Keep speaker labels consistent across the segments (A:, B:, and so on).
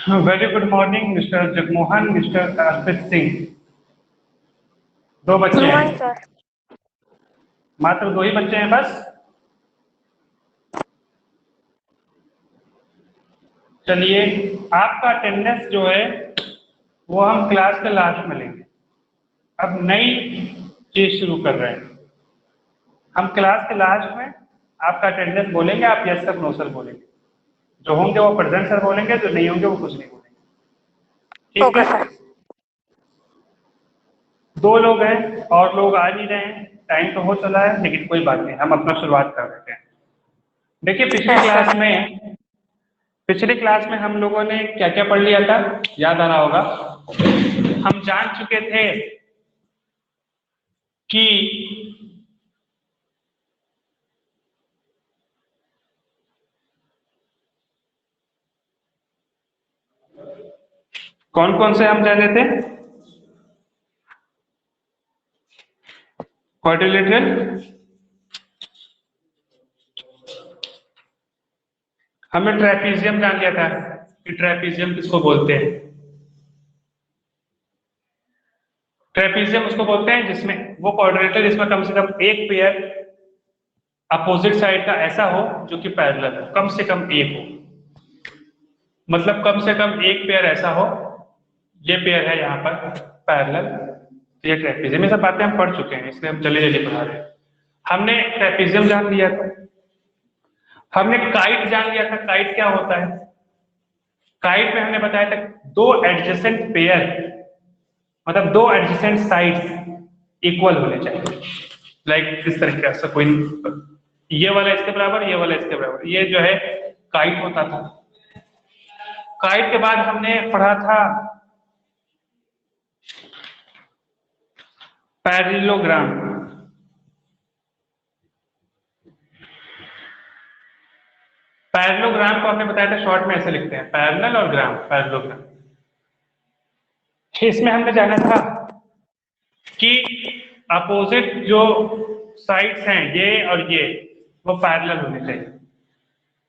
A: Very good morning mister Jagmohan, mister Arpit Singh. दो बच्चे
B: good
A: हैं,
B: मॉर्निंग सर।
A: मात्र दो ही बच्चे हैं बस। चलिए, आपका अटेंडेंस जो है वो हम क्लास के लास्ट में लेंगे। अब नई चीज शुरू कर रहे हैं। हम क्लास के लास्ट में आपका अटेंडेंस बोलेंगे, आप यस सर नो सर बोलेंगे। जो होंगे वो प्रेजेंट सर बोलेंगे, जो नहीं होंगे वो कुछ नहीं बोलेंगे। ठीक
B: ओके
A: है?
B: सर।
A: दो लोग हैं और लोग आ नहीं रहे हैं। टाइम तो हो चला है, लेकिन कोई बात नहीं, हम अपना शुरुआत कर देते हैं। देखिए, पिछली क्लास में हम लोगों ने क्या क्या पढ़ लिया था, याद आ रहा होगा। हम जान चुके थे कि कौन कौन से हम जाने थे। क्वाड्रिलेटरल, हमने ट्रेपीजियम जान लिया था कि ट्रेपीजियम किसको बोलते हैं। ट्रेपीजियम उसको बोलते हैं जिसमें वो क्वाड्रिलेटरल जिसमें कम से कम एक पेयर अपोजिट साइड का ऐसा हो जो कि पैरेलल हो, कम से कम एक हो। मतलब कम से कम एक पेयर ऐसा हो, ये पेयर है यहाँ पर पैरेलल, तो ये ट्रेपीजियम। ये सब बातें हम पढ़ चुके हैं, इसलिए हम जल्दी जल्दी पढ़ा रहे हैं। हमने ट्रेपीजियम जान लिया था। हमने काइट जान लिया था। काइट क्या होता है? काइट में हमने बताया था दो एडजेसेंट पेयर, मतलब दो एडजेसेंट साइड्स इक्वल होने चाहिए। लाइक इस तरीके से, कोई ये वाला इसके बराबर, ये वाला इसके बराबर, ये जो है काइट होता था। काइट के बाद हमने पढ़ा था पैरेललोग्राम। पैरेललोग्राम को हमने बताया था शॉर्ट में ऐसे लिखते हैं, पैरेलल और ग्राम, पैरेललोग्राम। इसमें हमने जाना था कि अपोजिट जो साइड्स हैं ये और ये, वो पैरेलल होने चाहिए।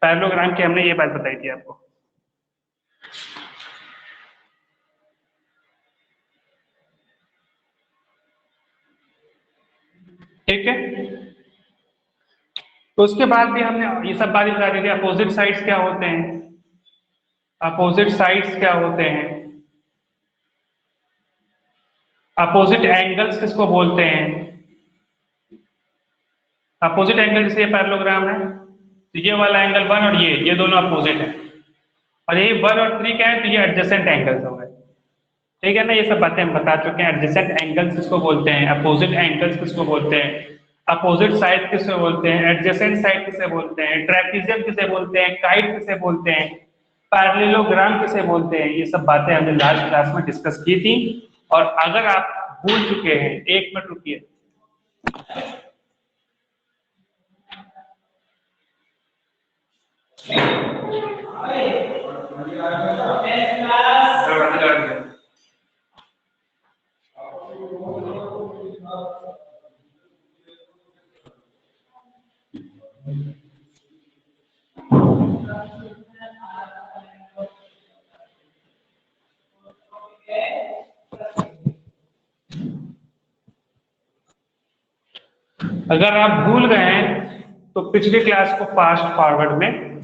A: पैरेललोग्राम की हमने ये बात बताई थी आपको। ठीक है? तो उसके बाद भी हमने ये सब बात बता दी थी। अपोजिट साइड्स क्या होते हैं, अपोजिट साइड्स क्या होते हैं, अपोजिट एंगल्स किसको बोलते हैं। अपोजिट एंगल जैसे पैरेललोग्राम है, तो ये वाला एंगल वन और ये दोनों अपोजिट है, और यही वन और थ्री क्या है, तो ये एडजेसेंट एंगल्स हो गए। ठीक है ना? ये सब बातें हम बता चुके हैं। एडजेसेंट एंगल्स किसको बोलते हैं, अपोजिट एंगल्स किसको बोलते हैं, अपोजिट साइड किसे बोलते हैं, एडजेसेंट साइड किसे बोलते हैं, ट्रेपीजियम किसे बोलते हैं, काइट किसे बोलते हैं, पैरेललोग्राम किसे बोलते हैं। ये सब बातें हमने लास्ट क्लास में डिस्कस की थी। और अगर आप भूल चुके हैं, एक मिनट रुकिए। अगर आप भूल गए हैं तो पिछली क्लास को फास्ट फॉरवर्ड में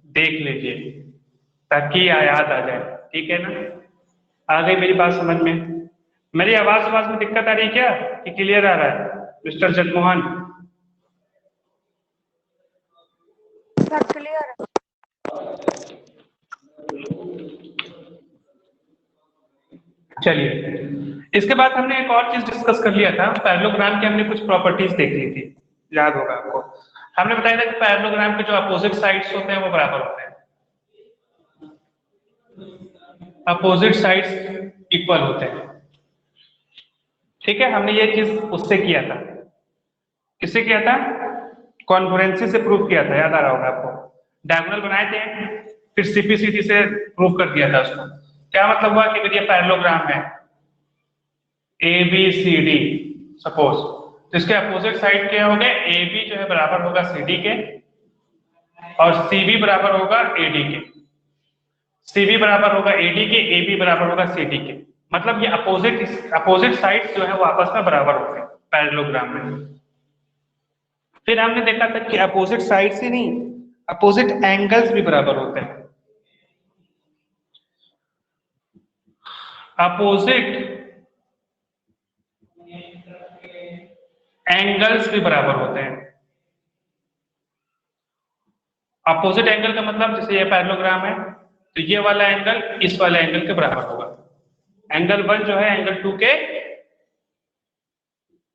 A: देख लीजिए, ताकि याद आ जाए। ठीक है ना? आ गई मेरी बात समझ में? मेरी आवाज में दिक्कत आ रही है क्या, कि क्लियर आ रहा है मिस्टर जगमोहन?
B: सर क्लियर है।
A: चलिए, इसके बाद हमने एक और चीज डिस्कस कर लिया था। पैरेललोग्राम की हमने कुछ प्रॉपर्टीज देख ली थी, याद होगा आपको। हमने बताया था कि पैरेललोग्राम के जो अपोजिट साइड्स होते हैं वो बराबर होते हैं, अपोजिट साइड्स इक्वल होते हैं। ठीक है? हमने ये चीज उससे किया था। किससे किया था? कॉन्फ्रेंसी से प्रूव किया था, याद आ रहा होगा आपको। डायगोनल बनाए थे, फिर सीपीसीटी से प्रूव कर दिया था उसको। क्या मतलब हुआ कि अगर ये पैरेललोग्राम है A B C D suppose, तो इसके अपोजिट साइड क्या हो गए, ए बी जो है बराबर होगा सी डी के, और सी बी बराबर होगा ए डी के। सीबी बराबर होगा एडी के, एबी बराबर होगा सीडी के। मतलब ये अपोजिट साइड्स जो है वो आपस में बराबर होते हैं पैरेललोग्राम में। फिर हमने देखा था कि अपोजिट साइड्स ही नहीं, अपोजिट एंगल्स भी बराबर होते हैं। अपोजिट एंगल्स भी बराबर होते हैं। अपोजिट एंगल का मतलब जैसे ये पैरेललोग्राम है तो ये वाला एंगल इस वाले एंगल के बराबर होगा। एंगल 1 जो है एंगल 2 के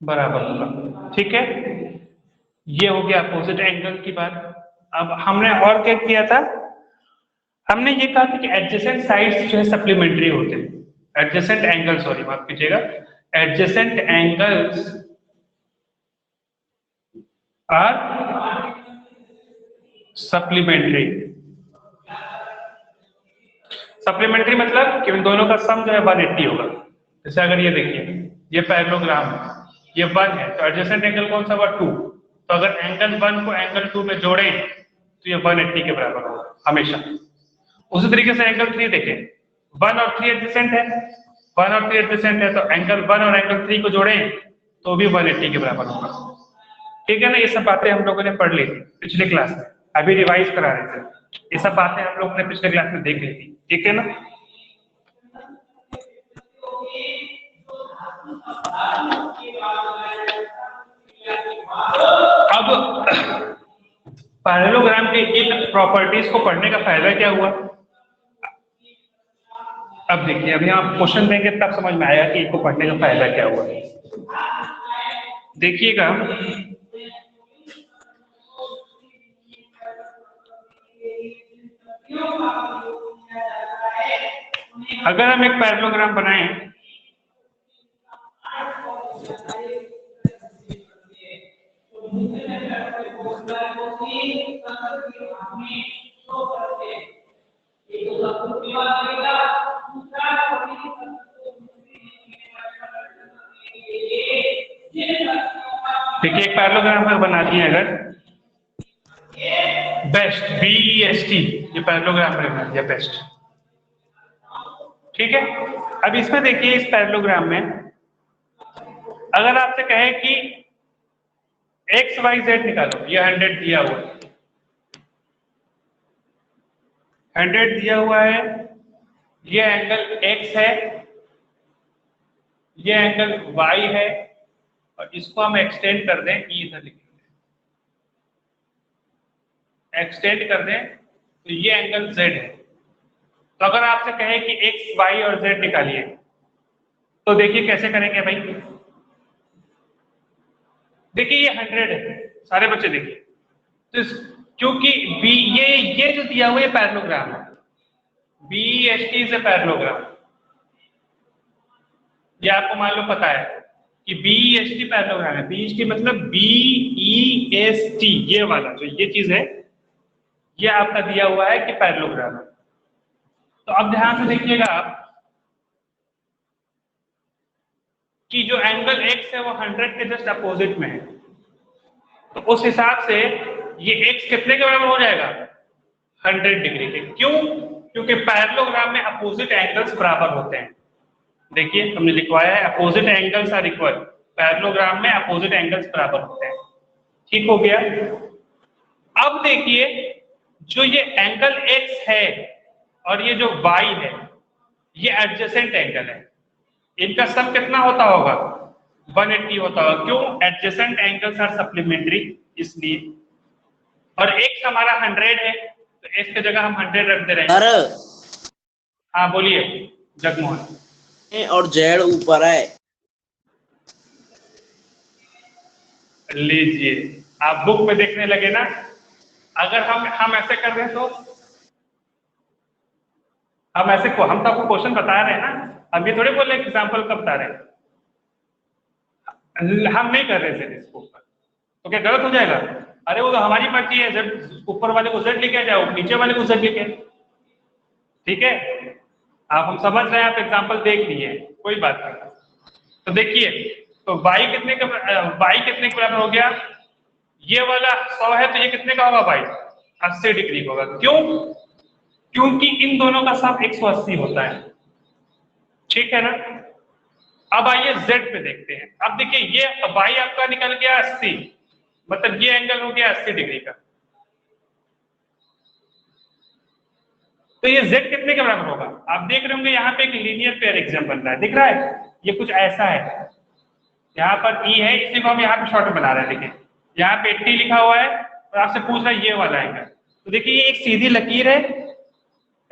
A: बराबर होगा। ठीक है, ये हो गया अपोजिट एंगल की बात। अब हमने और क्या किया था, हमने ये कहा था कि एडजेसेंट साइड्स जो है सप्लीमेंट्री होते हैं। एडजेसेंट एंगल, सॉरी माफ कीजिएगा, adjacent angles are supplementary. Supplementary मतलब कि इन दोनों का सम जो है 180 होगा। जैसे अगर ये देखिए, ये पैरेललोग्राम है, ये 1 है तो एडजेसेंट एंगल कौन सा हुआ 2। तो अगर एंगल 1 को एंगल 2 में जोड़ें तो ये 180 के बराबर होगा हमेशा। उसी तरीके से एंगल 3 देखें, 1 और 3 एडजेसेंट है, 1 और 3 एडजेसेंट है तो एंगल 1 और एंगल 3 को जोड़ें तो भी 180 के बराबर होगा। ठीक है ना, ये सब बातें हम लोगों ने पढ़ ली थी पिछले क्लास में, अभी रिवाइज करा रहे थे। ये सब बातें हम लोग ने पिछले क्लास में देख ली थी। ठीक है ना। अब पैरेललोग्राम के इन प्रॉपर्टीज को पढ़ने का फायदा क्या हुआ, अब देखिए, अभी आप क्वेश्चन देंगे तब समझ में आएगा कि इनको पढ़ने का फायदा क्या हुआ। देखिएगा, अगर हम एक पैरेललोग्राम बनाएं, देखिए एक पैरेललोग्राम अगर बना दिए, अगर बेस्ट BEST, ये पैरेललोग्राम बना दिया बेस्ट। ठीक है, अब इसमें देखिए, इस पैरेललोग्राम में अगर आपसे कहे कि XYZ निकालो, ये 100 दिया हुआ है, 100 दिया हुआ है, ये एंगल X है, ये एंगल Y है, और इसको हम एक्सटेंड कर दें, इधर लिख दें, एक्सटेंड कर दें तो ये एंगल Z है। तो अगर आपसे कहे कि X, Y और Z निकालिए तो देखिए कैसे करेंगे भाई। देखिए ये 100 है, सारे बच्चे देखिए, तो क्योंकि ये जो दिया हुआ है पैरेललोग्राम है, BEST इज ए पैरेललोग्राम, ये आपको मान लो पता है कि BEST पैरेललोग्राम है। BEST मतलब BEST, ये वाला जो ये चीज है, ये आपका दिया हुआ है कि पैरेललोग्राम है। तो अब ध्यान से देखिएगा आप कि जो एंगल X है वो 100 के जस्ट अपोजिट में है, तो उस हिसाब से ये X कितने के बराबर हो जाएगा, 100 डिग्री के। क्यों, क्योंकि पैरेललोग्राम में अपोजिट एंगल्स बराबर होते हैं। देखिए हमने लिखवाया है opposite angles are equal, parallelogram में अपोजिट एंगल्स बराबर होते हैं। ठीक हो गया। अब देखिए, जो ये एंगल X है और ये जो Y है, ये एडजेसेंट एंगल है, इनका सम कितना होता होगा, 180 होता होगा। क्यों, एडजेसेंट एंगल्स आर सप्लीमेंट्री, इसलिए। और X हमारा 100 है तो X की जगह हम 100 रख दे रहे हैं। हाँ बोलिए जगमोहन।
C: और Z ऊपर है,
A: लीजिए, आप बुक में देखने लगे ना। अगर हम ऐसे कर रहे हैं तो हम ऐसे को हम तो आपको क्वेश्चन बता रहे हैं ना, हम ये थोड़े बोल रहे हैं एग्जाम्पल का बता रहे हैं, हम नहीं कर रहे थे इसको ऊपर, तो क्या गलत हो जाएगा। अरे वो तो हमारी मर्जी है, जब ऊपर वाले को Z लेके जाओ, नीचे वाले को Z लेके। ठीक है, आप हम समझ रहे हैं, आप एग्जाम्पल देख लिए, कोई बात नहीं। तो देखिए, तो y कितने के बराबर हो गया, ये वाला 100 है तो ये कितने का होगा भाई, 80 डिग्री का होगा। क्यों, क्योंकि इन दोनों का सम 180 होता है, ठीक है ना। अब आइए z पे देखते हैं। अब देखिए ये y आपका निकल गया 80, मतलब ये एंगल हो गया 80 डिग्री का, तो ये z कितने के बराबर होगा? आप देख रहे होंगे यहाँ पे एक लीनियर पेयर एग्जाम बन रहा है, दिख रहा है? ये कुछ ऐसा है, यहाँ पर e है, इसी को हम यहाँ पे शॉर्ट बना रहे हैं। देखिए यहाँ पे 80 लिखा हुआ है और आपसे पूछ रहा है ये वाला एंगल, तो देखिए ये एक सीधी लकीर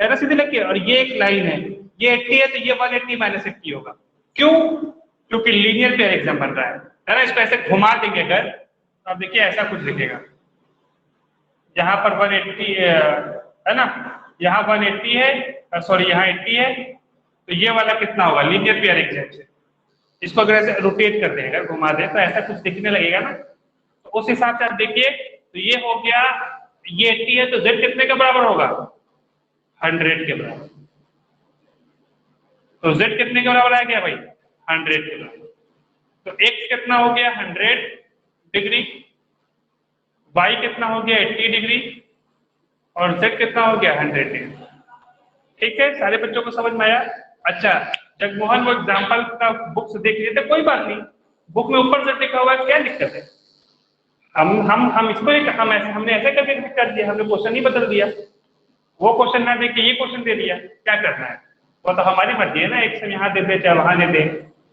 A: है ना, सीधी लकीर, और ये एक लाइन है, ये 80 है तो ये 180 माइनस 80 होगा। क्यों? क्योंकि लीनियर पेयर एग्जाम बन रहा है ना। इसको ऐसे घुमा देंगे अगर, तो आप देखिए ऐसा कुछ दिखेगा, यहाँ पर 180 है ना, यहाँ 180 है, सॉरी यहाँ 80 है, तो ये वाला कितना होगा लीनियर पेयर एग्जाम से। इसको अगर ऐसे रोटेट कर दें, अगर घुमा दें तो ऐसा कुछ दिखने लगेगा ना, तो उस हिसाब से आप देखिए, तो ये हो गया, ये 80 है तो z कितने के बराबर होगा? 100 के बराबर। तो z कितने के बराबर आ गया भाई? 100 के बराबर। तो x कितना हो गया? 100 डिग्री, y कितना हो गया? 80 डिग्री, और z कितना हो गया? 100 डिग्री। ठीक है, सारे बच्चों को समझ में आया? अच्छा, जगमोहन वो एग्जाम्पल का बुक से देख लिए थे, कोई बात नहीं, बुक में ऊपर से लिखा हुआ है, क्या दिक्कत है? हम इसको हमने ऐसे करके कर दिया, हमने क्वेश्चन ही बदल दिया, वो क्वेश्चन ना दे के ये क्वेश्चन दे दिया, क्या करना है? वो तो हमारी मर्जी है ना, एक से यहाँ दे दे, चाहे वहां दे दे,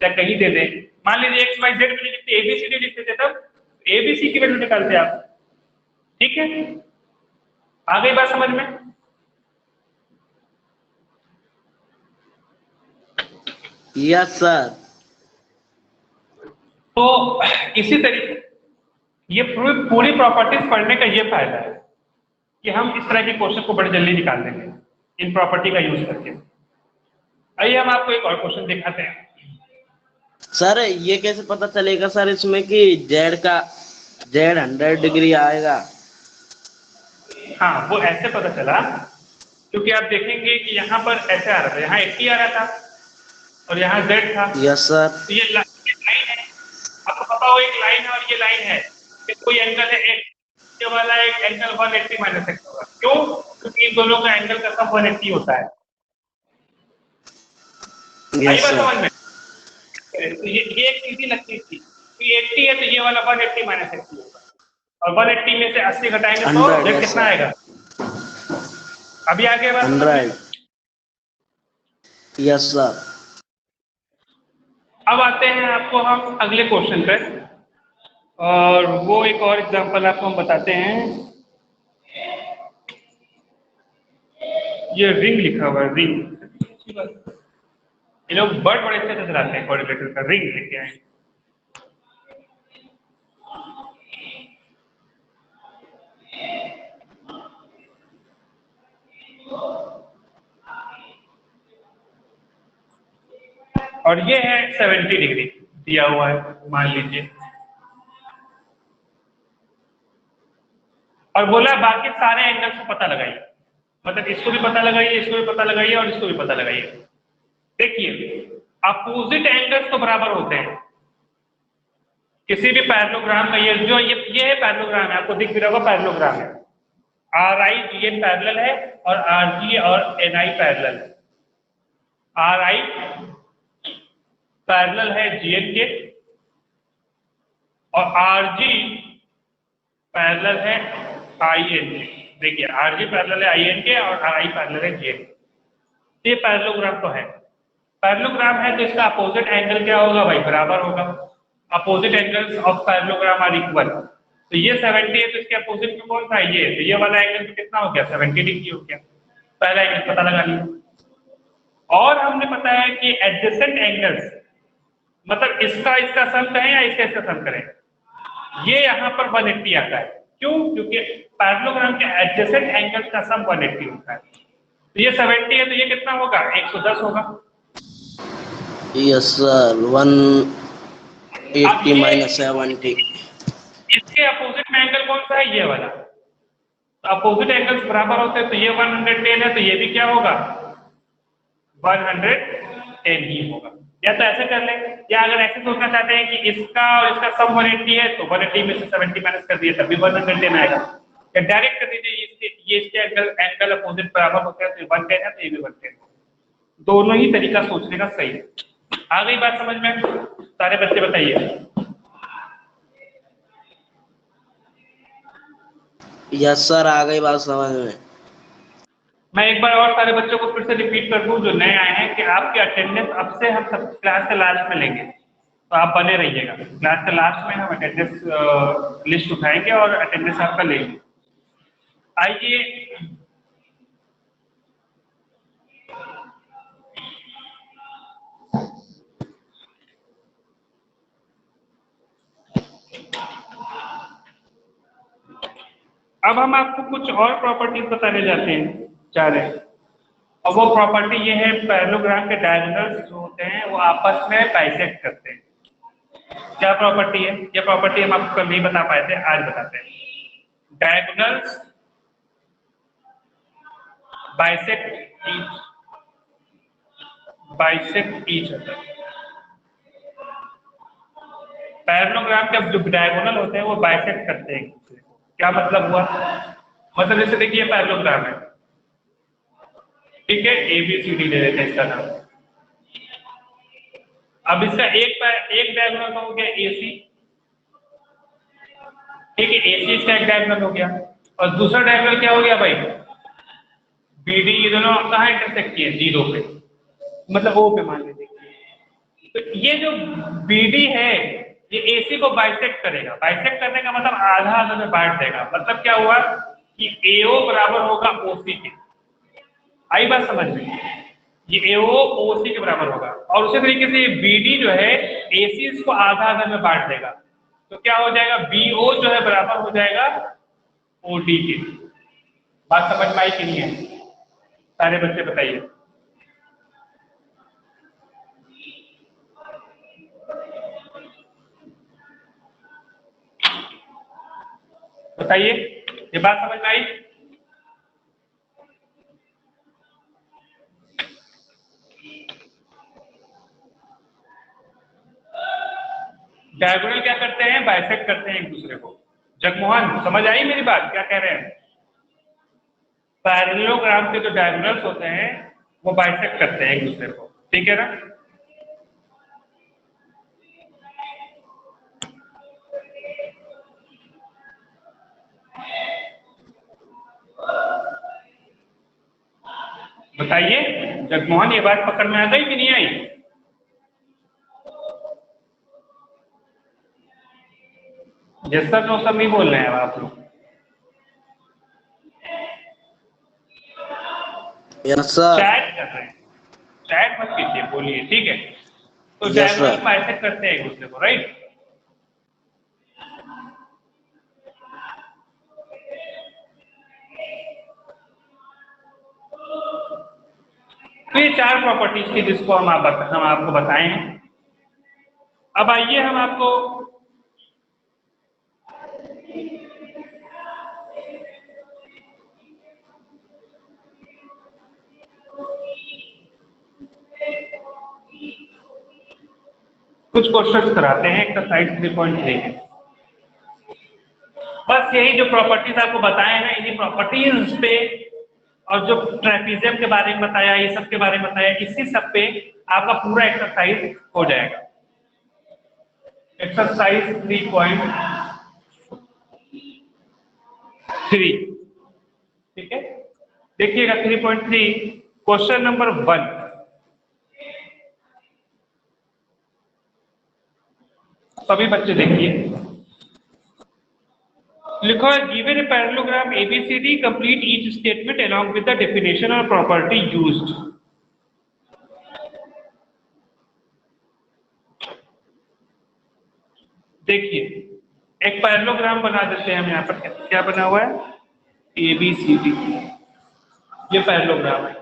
A: चाहे कहीं दे दे। मान लीजिए एक्स वाई जेड में लिखते ABCD लिखते थे, तब ABC की वैल्यू निकालते आप। ठीक है, आ गई बात समझ में?
C: Yes sir.
A: तो इसी तरीके ये पूरी प्रॉपर्टीज पढ़ने का ये फायदा है कि हम इस तरह के क्वेश्चन को बड़ी जल्दी निकाल देंगे इन प्रॉपर्टी का यूज करके। आइए हम आपको एक और क्वेश्चन दिखाते हैं।
C: सर ये कैसे पता चलेगा सर इसमें कि जेड 100 डिग्री आएगा?
A: हाँ, वो ऐसे पता चला क्योंकि आप देखेंगे कि यहाँ पर ऐसे आ रहा था, यहाँ 80 आ रहा था और यहाँ z था।
C: Yes sir.
A: तो ये लाइन है, आपको पता हो एक लाइन है और ये लाइन है, कि कोई एंगल है x, ये वाला एक एंगल 180 माइनस x होगा। क्यों? क्योंकि इन दोनों का एंगल का सम 180 होता है। आई बात समझ में? तो ये एक सीधी लगती थी, तो ये 80 है तो ये वाला 180 माइनस 80 होगा, और 180 में से 80 घटाएंगे तो z कितना आएगा? अभी आगे बात समझ में?
C: Yes sir.
A: अब आते हैं आपको हम अगले क्वेश्चन पे, और वो एक और एग्जांपल आपको हम बताते हैं। ये रिंग लिखा हुआ है, रिंग। ये लोग बड़े अच्छे से चलाते हैं, कोऑर्डिनेटर का रिंग लेके आए। और ये है 70 डिग्री दिया हुआ है, मान लीजिए, और बोला बाकी सारे एंगल्स को पता लगाइए, मतलब इसको भी पता लगाइए, इसको भी पता लगाइए, और इसको भी पता लगाइए। देखिए अपोजिट एंगल्स तो बराबर होते हैं किसी भी पैरेललोग्राम का। ये है पैरेललोग्राम है, आपको दिख भी रहा होगा पैरेललोग्राम है। RI GN पैरेलल है और RG और NI पैरेलल है। RI पैरेलल है GN के और RG पैरेलल है IN के। देखिए RG पैरेलल है IN के और RI पैरेलल है GN के। ये पैरेललोग्राम तो है, पैरेललोग्राम है तो इसका अपोजिट एंगल क्या होगा भाई? बराबर होगा। Opposite angles of parallelogram are equal. तो ये 70 है तो इसके अपोजिट में कौन सा है? ये, तो ये वाला एंगल तो कितना हो गया? 70 डिग्री हो गया। पहला एंगल पता लगा लिया। और हमने पता है कि एडजेसेंट एंगल्स, मतलब इसका सम करें या इसका सम करें, ये यहाँ पर 180 आता है। क्यों? क्योंकि पैरेललोग्राम के एडजेसेंट एंगल्स का सम 180 होता है। तो ये 70 है तो ये कितना होगा? 110 होगा।
C: Yes sir, 180 minus 70।
A: इसके अपोजिट में एंगल कौन सा है? ये वाला। तो अपोजिट एंगल्स बराबर होते हैं, तो ये 110 है तो ये भी क्या होगा? 110 ही होगा। या तो ऐसे कर ले, या अगर ऐसे सोचना चाहते हैं कि इसका और इसका सम 180 है तो 180 में से 70 माइनस कर दिए तब भी 110 आएगा, या डायरेक्ट कर दीजिए ये इसके एंगल एंगल अपोजिट बराबर होते हैं, तो 110 है तो ये भी 110। दोनों ही तरीका सोचने का सही है। आ गई बात समझ में? सारे बच्चे बताइए।
C: यस सर, आ गई बात समझ में।
A: मैं एक बार और सारे बच्चों को फिर से रिपीट कर दूं जो नए आए हैं कि आपकी अटेंडेंस अब से हम सब क्लास के लास्ट में लेंगे, तो आप बने रहिएगा। क्लास के लास्ट में हम अटेंडेंस लिस्ट उठाएंगे और अटेंडेंस आपका लेंगे। आइए अब हम आपको कुछ और प्रॉपर्टीज बताने जाते हैं जा रहे हैं, और वो प्रॉपर्टी ये है पैरेललोग्राम के डायगोनल्स जो होते हैं वो आपस में बाइसेक्ट करते हैं। क्या प्रॉपर्टी है? ये प्रॉपर्टी हम आपको कल नहीं बता पाए थे, आज बताते हैं। Diagonals bisect each other. Parallelogram के जो डायगोनल होते हैं वो बाइसेक्ट करते हैं एक दूसरे को। क्या मतलब हुआ? मतलब जैसे देखिए पैरेललोग्राम है, ठीक है, ABCD ले लेते हैं इसका नाम। अब इसका एक डायगोनल हो गया AC, ठीक है, AC इसका एक डायगोनल हो गया, और दूसरा डायगोनल क्या हो गया भाई? BD। ये दोनों कहाँ इंटरसेक्ट किए? 0 पे, मतलब O पे मान लीजिए। तो ये जो BD है ये AC को बाइसेक्ट करेगा। बाइसेक्ट करने का मतलब आधा आधा में बांट देगा। मतलब क्या हुआ कि AO बराबर होगा OC के। आई बात समझ में? ये AO OC के बराबर होगा, और उसी तरीके से ये BD जो है AC इसको आधा आधा में बांट देगा। तो क्या हो जाएगा? BO जो है बराबर हो जाएगा OD के। बात समझ में आई कि नहीं है? सारे बच्चे बताइए। बताइए, ये बात समझ में आई? डायगोनल क्या करते हैं? बाइसेक्ट करते हैं एक दूसरे को। जगमोहन समझ आई मेरी बात? क्या कह रहे हैं? पैरेललोग्राम के जो डायगोनल्स होते हैं वो बाइसेक्ट करते हैं एक दूसरे को, ठीक है ना? बताइए जगमोहन, ये बात पकड़ में आ गई कि नहीं आई? यस सर नो सर नहीं बोल रहे हैं आप लोग।
C: Yes sir.
A: चैट कर रहे हैं, चैट मत कीजिए, बोलिए, ठीक है? तो
C: यस
A: डायगोनल
C: सर।
A: बाइसेक्ट करते हैं एक दूसरे को, राइट? तो ये चार प्रॉपर्टीज थी जिसको हम आपको बताए हैं। अब आइए हम आपको कुछ क्वेश्चंस कराते हैं। एक्सरसाइज 3.3 है। बस यही जो प्रॉपर्टीज आपको बताए हैं इन्हीं प्रॉपर्टीज पे, और जो ट्रेपीजियम के बारे में बताया, ये सब के बारे में बताया, इसी सब पे आपका पूरा एक्सरसाइज हो जाएगा। एक्सरसाइज 3.3, ठीक है? देखिएगा 3.3 क्वेश्चन नंबर 1। सभी बच्चे देखिए, लिखो है given a parallelogram ABCD complete each statement along with the definition और प्रॉपर्टी यूज्ड। देखिए एक पैरेललोग्राम बना देते हैं हम। यहाँ पर क्या बना हुआ है? ABCD, ये पैरेललोग्राम है।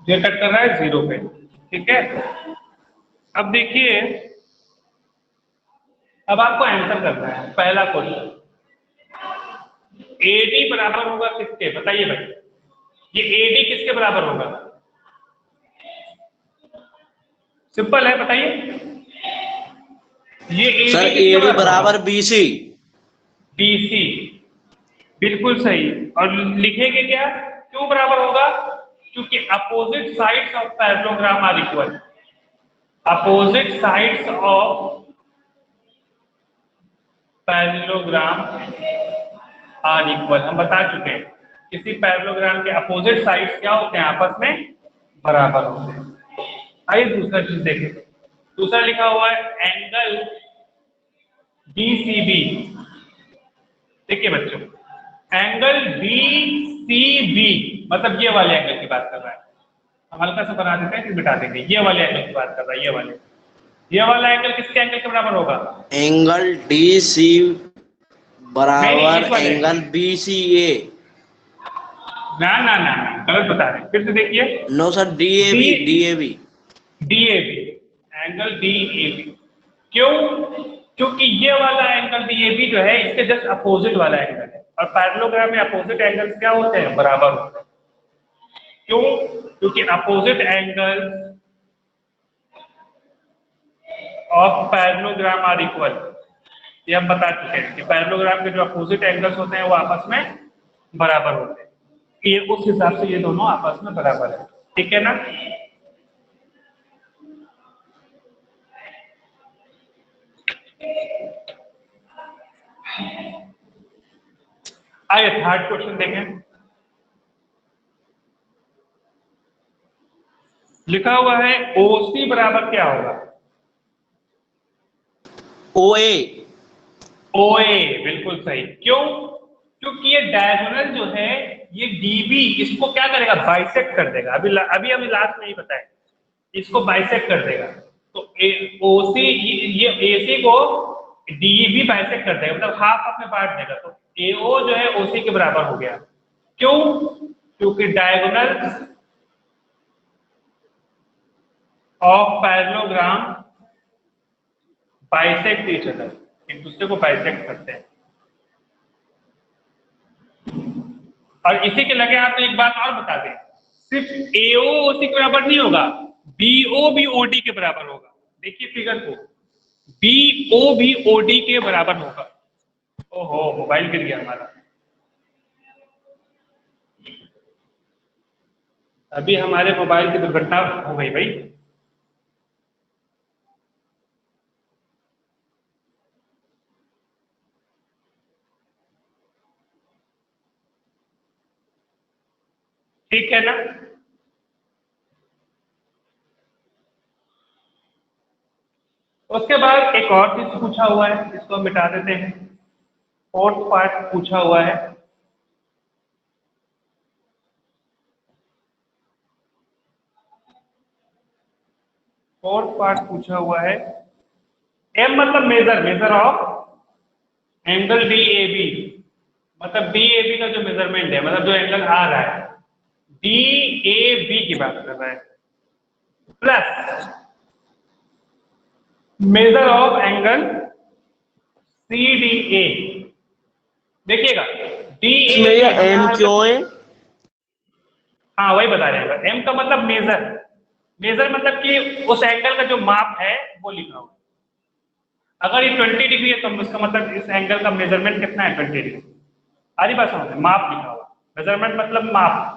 A: ये कट कर रहा है 0 पे, ठीक है। अब देखिए, अब आपको आंसर करना है पहला क्वेश्चन। AD बराबर होगा किसके, बताइए भाई, ये AD किसके बराबर होगा? सिंपल है, बताइए। ये
C: सर
A: AD किसके
C: AD बराबर
A: होगा?
C: BC।
A: BC, बिल्कुल सही। और लिखेंगे क्या, क्यों बराबर होगा? क्योंकि opposite sides of parallelogram are equal. Opposite sides of parallelogram are equal, हम बता चुके हैं किसी पैरेललोग्राम के अपोजिट साइड्स क्या होते हैं, आपस में बराबर होते हैं। आइए दूसरा चीज देखें। दूसरा लिखा हुआ है एंगल DCB। देखिए बच्चों, एंगल DCB मतलब ये वाले एंगल की बात कर रहा है। हम हल्का सा बना देते हैं फिर मिटा देंगे। ये वाले एंगल की बात कर रहा है, ये वाला एंगल किसके एंगल के बराबर होगा?
C: एंगल DC बराबर
A: इस वाले
C: एंगल BCA।
A: ना ना ना ना, गलत बता रहे हैं, फिर से देखिए।
C: No sir DAB DAB।
A: DAB, angle DAB। क्यों? क्योंकि ये वाला एंगल DAB जो है इसके जस्ट अपोजिट वाला एंगल है, और पैरेललोग्राम में अपोजिट एंगल्स क्या होते हैं, बराबर होते हैं। क्यों? क्योंकि opposite angle of parallelogram are equal. ये हम बता चुके हैं कि पैरेललोग्राम के जो अपोजिट एंगल्स होते हैं वो आपस में बराबर होते हैं। ये उस हिसाब से ये दोनों आपस में बराबर है, ठीक है ना। आइए थर्ड क्वेश्चन देखें। लिखा हुआ है OC बराबर क्या होगा?
C: OA।
A: OA, बिल्कुल सही। क्यों? क्योंकि ये डायगोनल जो है ये DB इसको क्या करेगा, बाइसेक्ट कर देगा। अभी हमें लास्ट में ही पता है, इसको बाइसेक्ट कर देगा। तो OC ये AC को DB बाइसेक्ट कर देगा, मतलब हाफ में बांट देगा। तो AO जो है OC के बराबर हो गया। क्यों? क्योंकि diagonal of parallelogram bisect each other, एक दूसरे को बाइसेक्ट करते हैं। और इसी के लगे आप एक बात और बता दें, सिर्फ AO OC के बराबर नहीं होगा, BO भी OD के बराबर होगा। देखिए फिगर को, BO भी OD के बराबर होगा। ओहो, मोबाइल गिर गया हमारा। अभी हमारे मोबाइल की दुर्घटना हो गई भाई। ठीक है ना। उसके बाद एक और चीज पूछा हुआ है, इसको हम मिटा देते हैं। फोर्थ पार्ट पूछा हुआ है, M मतलब मेजर ऑफ एंगल DAB, मतलब DAB का जो मेजरमेंट है, मतलब जो एंगल आ रहा है DAB की बात कर रहा है, plus measure of angle CDA। देखिएगा
C: इसमें ये M क्यों है?
A: हाँ वही बता रहे हैं। M का मतलब मेजर मतलब कि उस एंगल का जो माप है वो लिखा हुआ। अगर ये 20 डिग्री है तो उसका मतलब इस एंगल का मेजरमेंट कितना है, 20 डिग्री। आधी बात समझ में, माप लिखा हुआ, मेजरमेंट मतलब माप।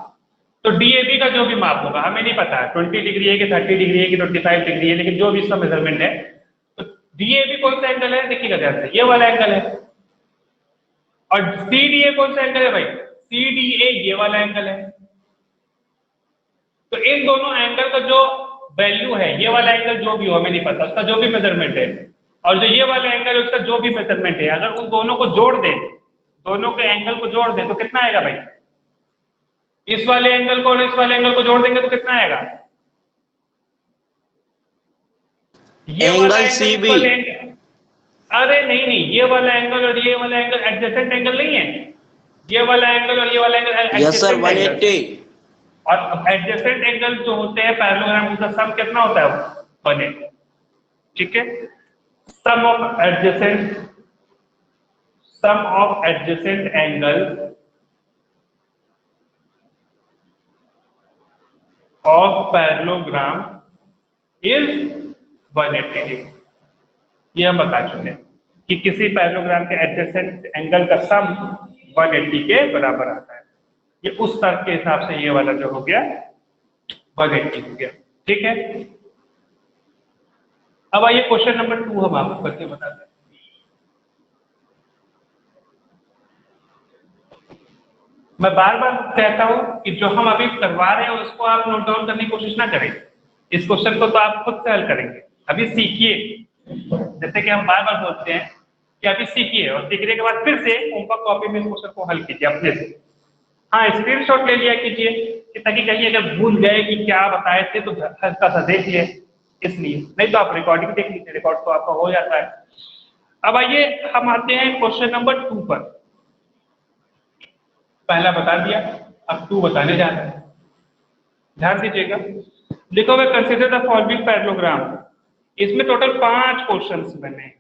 A: तो DAB का जो भी माप होगा हमें नहीं पता है 20 डिग्री है कि 30 डिग्री है कि 25 डिग्री है, लेकिन जो भी इसका मेजरमेंट है, तो DAB कौन सा एंगल है, देखिएगा ध्यान से, ये वाला एंगल है। और CDA कौन सा एंगल है भाई, CDA ये वाला एंगल है। तो इन दोनों एंगल का जो वैल्यू है, ये वाला एंगल जो भी हो हमें नहीं पता, उसका जो भी मेजरमेंट है, और जो ये वाला एंगल है उसका जो भी मेजरमेंट है, अगर उन दोनों को जोड़ दें, दोनों के एंगल को जोड़ दें तो कितना आएगा भाई, इस वाले एंगल को और इस वाले एंगल को जोड़ देंगे तो कितना आएगा, ये वाला
C: एंगल
A: एंगल
C: CB।
A: अरे नहीं, ये वाला एंगल और ये वाला एंगल एडजेसेंट एंगल नहीं है। ये वाला एंगल और ये वाला angle
C: yes sir
A: adjacent angle.
C: 180।
A: और एडजेसेंट एंगल जो होते हैं पैरेललोग्राम, उनका सम कितना होता है? 180। ठीक है, sum of adjacent angle of parallelogram is 180 degree. ये हम बता चुके हैं कि किसी पैरेललोग्राम के एडजेसेंट एंगल का सम 180 के बराबर आता है। ये उस तर्क के हिसाब से ये वाला जो हो गया 180 हो गया। ठीक है, अब आइए क्वेश्चन नंबर 2 हम आपको करके बताते हैं। मैं बार बार कहता हूं कि जो हम अभी करवा रहे हैं उसको आप नोट डाउन करने की कोशिश ना करें। इस क्वेश्चन को तो आप खुद से हल करेंगे, अभी सीखिए। जैसे कि हम बार बार बोलते हैं कि अभी सीखिए, और सीखने के बाद फिर से होमवर्क कॉपी में इस क्वेश्चन को हल कीजिए अपने से। हाँ, स्क्रीनशॉट ले लिया कीजिए कि ताकि कहीं अगर भूल गए कि क्या बताए थे तो हल्का सा देख लिए, इसलिए। नहीं तो आप रिकॉर्डिंग देख लीजिए, रिकॉर्ड तो आपका हो जाता है। अब आइए हम आते हैं क्वेश्चन नंबर 2 पर। पहला बता दिया, अब 2 बताने जा रहे हैं। ध्यान दीजिएगा, लिखो हुआ कंसीडर द फॉलोइंग पैरेललोग्राम। इसमें टोटल 5 क्वेश्चंस बने हैं,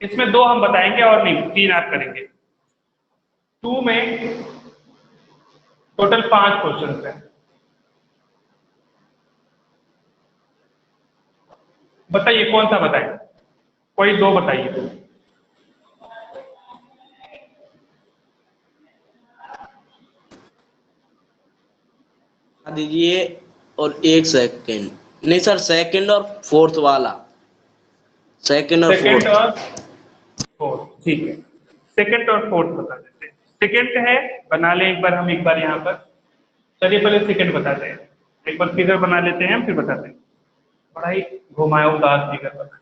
A: इसमें 2 हम बताएंगे और नहीं 3 आप करेंगे। 2 में टोटल 5 क्वेश्चंस हैं। बताइए कौन सा बताएं, कोई 2 बताइए।
C: दीजिए, और 1 सेकेंड। नहीं सर, सेकंड और फोर्थ वाला, सेकंड और
A: सेकंड
C: फोर्थ।
A: और फोर्थ, ठीक है, सेकंड और फोर्थ बता देते हैं। सेकंड है, बना ले एक बार हम, एक बार यहाँ पर। चलिए पहले सेकंड बताते हैं, एक बार फिगर बना लेते हैं हम, फिर बताते हैं। बड़ा ही घुमावदार फिगर बना,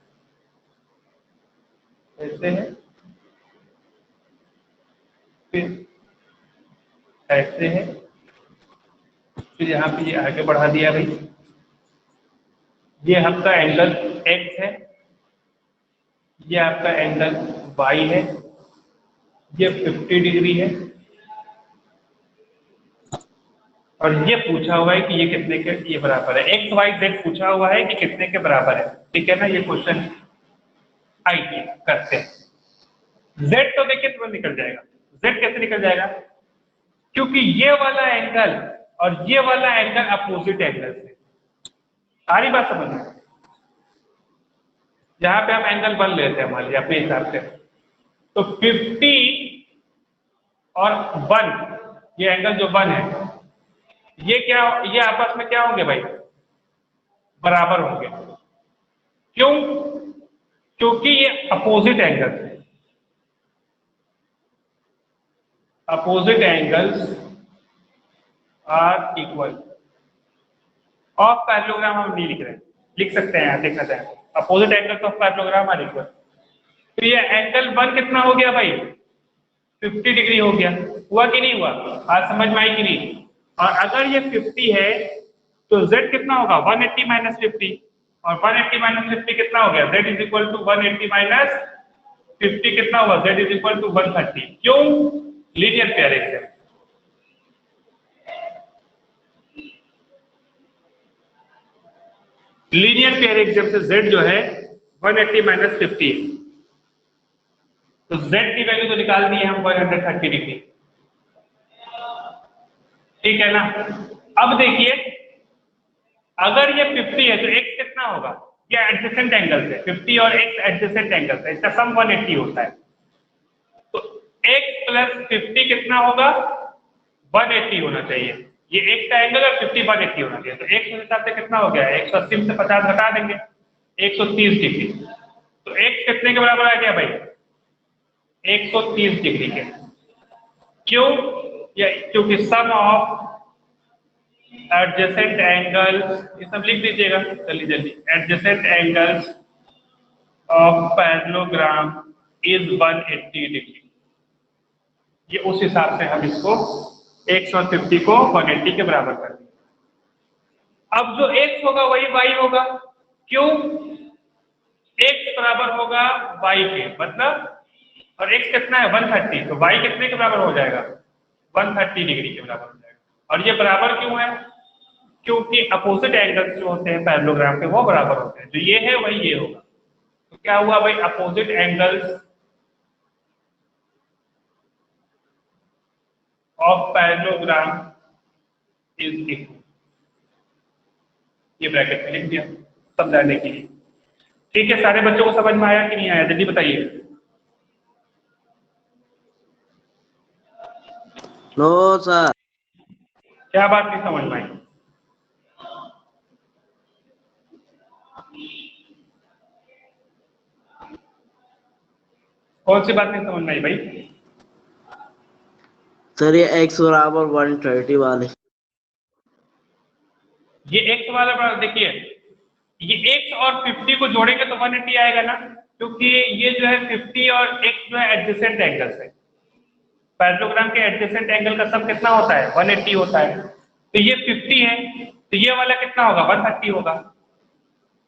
A: ऐसे है, फिर ऐसे है, फिर यहाँ पे ये आगे बढ़ा दिया भाई। ये आपका एंगल x है, ये आपका एंगल y है, ये 50 डिग्री है, और ये पूछा हुआ है कि ये कितने के ये बराबर है। एक्स वाई जेड पूछा हुआ है कि कितने के बराबर है। ठीक है ना, ये क्वेश्चन आइए करते हैं। जेड तो देखिए तुरंत निकल जाएगा। जेड कैसे निकल जाएगा? क्योंकि ये वाला एंगल और ये वाला एंगल अपोजिट एंगल है। सारी बात समझ में, जहां पे हम एंगल 1 लेते हैं मान लीजिए अपने हिसाब से, तो 50 और 1, ये एंगल जो 1 है, ये क्या, ये आपस में क्या होंगे भाई? बराबर होंगे। क्यों? क्योंकि ये अपोजिट एंगल है। Opposite angles are equal of parallelogram हम नहीं लिख रहे, लिख सकते हैं, देख सकते हैं opposite angles of parallelogram are equal. तो ये एंगल 1 कितना हो गया भाई? 50 डिग्री हो गया। हुआ कि नहीं हुआ? आज समझ में आई कि नहीं? और अगर ये 50 है तो z कितना होगा? 180 माइनस 50, और 180 माइनस 50 कितना हो गया? z is equal to 180 minus 50 कितना हुआ? z is equal to 130। क्यों? Linear pair axiom. Linear pair axiom से z जो है 180 माइनस 50, तो z की वैल्यू तो निकाल दी है हम 130 डिग्री। ठीक है ना? अब देखिए, अगर ये 50 है तो x कितना होगा? ये एडजेसेंट एंगल है, 50 और x एडजेसेंट एंगल है, इसका सम 180 होता है। तो x प्लस 50 कितना होगा? 180 होना चाहिए। ये x का एंगल और 50 180 होना चाहिए। तो x के हिसाब से कितना हो गया? 180 में से 50 घटा देंगे, 130 डिग्री। तो x कितने के बराबर आ गया भाई? 130 डिग्री के। क्यों? क्योंकि सम ऑफ एडजेसेंट एंगल्स, ये सब लिख दीजिएगा जल्दी जल्दी, adjacent angles of parallelogram is 180 degree. ये उस हिसाब से हम इसको 150 को 180 के बराबर कर देंगे। अब जो x होगा वही y होगा। क्यों? x बराबर होगा y के, मतलब, और x कितना है? 130, तो y कितने के बराबर हो जाएगा? 130 डिग्री के बराबर हो जाएगा। और ये बराबर क्यों है? क्योंकि अपोजिट एंगल्स जो होते हैं पैरेललोग्राम के वो बराबर होते हैं, जो ये है वही ये होगा। तो क्या हुआ भाई, opposite angles of parallelogram is equal, ये ब्रैकेट में लिख दिया समझाने के लिए। ठीक है, सारे बच्चों को समझ में आया कि नहीं आया, जल्दी बताइए।
C: No sir.
A: क्या बात नहीं समझ में आई? कौन सी बात नहीं समझ में आई भाई?
C: सर ये x बराबर 130 वाले।
A: ये x वाला बराबर, देखिए ये x और 50 को जोड़ेंगे तो 180 आएगा ना, क्योंकि ये जो है 50 और x जो है एडजेसेंट एंगल्स है। पैरेललोग्राम के एडजेसेंट एंगल का सम कितना होता है, 180 होता है। तो ये 50 है तो ये वाला कितना होगा, 130 होगा।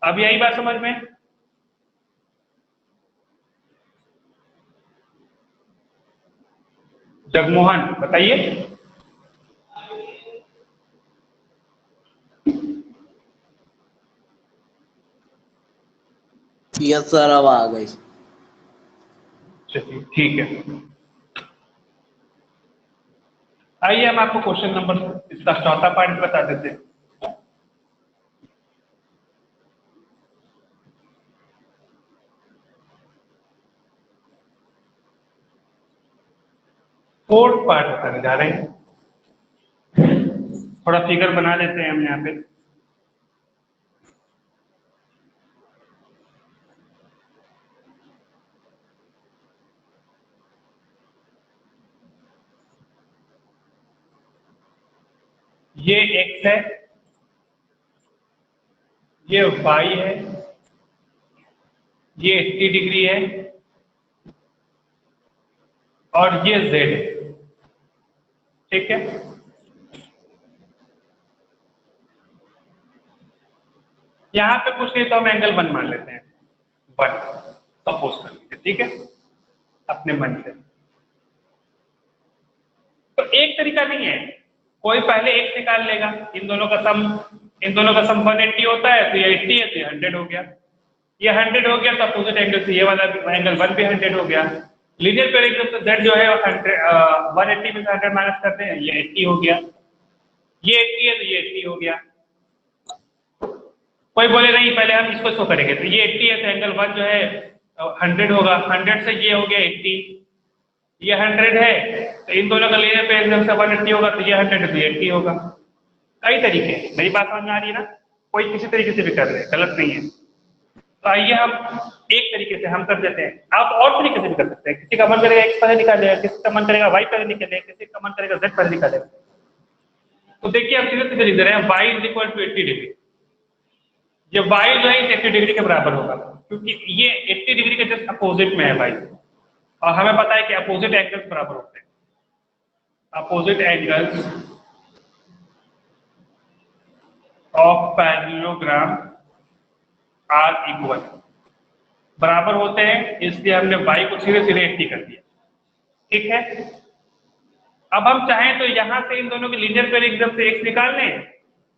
A: अब यही बात समझ में? जगमोहन बताइए।
C: यस सर अब आ गई।
A: चलिए ठीक है, आइए हम आपको क्वेश्चन नंबर इसका चौथा पॉइंट बता देते हैं। फोर्थ पार्ट बताने जा रहे हैं। थोड़ा फिगर बना लेते हैं हम यहाँ पे। ये x है, ये y है, ये 80 डिग्री है और ये z है। ठीक है, यहाँ पे कुछ नहीं तो हम एंगल 1 मान लेते हैं, 1 सपोज कर लीजिए। ठीक है, अपने मन से। तो एक तरीका नहीं है, कोई पहले x निकाल लेगा, इन दोनों का सम 180 होता है, तो ये 80 है तो ये 100 हो गया। ये 100 हो गया तो अपोजिट एंगल से ये वाला एंगल 1 भी 100 हो गया। लीनियर पेयर एंगल से z जो है 180 में से 100 माइनस करते हैं, ये 80 हो गया। ये 80 है तो ये 80 हो गया। कोई बोले नहीं पहले हम इसको करेंगे, तो ये 80 है तो एंगल 1 जो है 100 होगा, 100 से ये हो गया 80, ये 100 है तो इन दोनों का लीनियर पेयर एंगल से 180 होगा, तो ये 100 है तो ये 80 होगा। कई तरीके हैं, मेरी बात समझ में आ रही है ना? कोई किसी तरीके से भी कर रहे हैं, गलत नहीं है। तो आइए हम एक तरीके से हम कर देते हैं, आप और तरीके से भी कर सकते हैं। किसी का मन करेगा x पहले निकालेगा, किसी का मन करेगा y पहले निकालेगा, किसी का मन करेगा z पहले निकालेगा। तो देखिए हम सीधे सीधे लिख दे रहे हैं y is equal to 80 degree. ये y जो है 80 डिग्री के बराबर होगा, क्योंकि ये 80 डिग्री के जस्ट अपोजिट में है y, और हमें पता है कि अपोजिट एंगल्स बराबर होते हैं। Opposite angles of parallelogram are equal, बराबर होते हैं, इसलिए हमने y को सीधे सीधे 80 कर दिया। ठीक है, अब हम चाहें तो यहां से इन दोनों के लीनियर पेयर एंगल से x निकाल लें,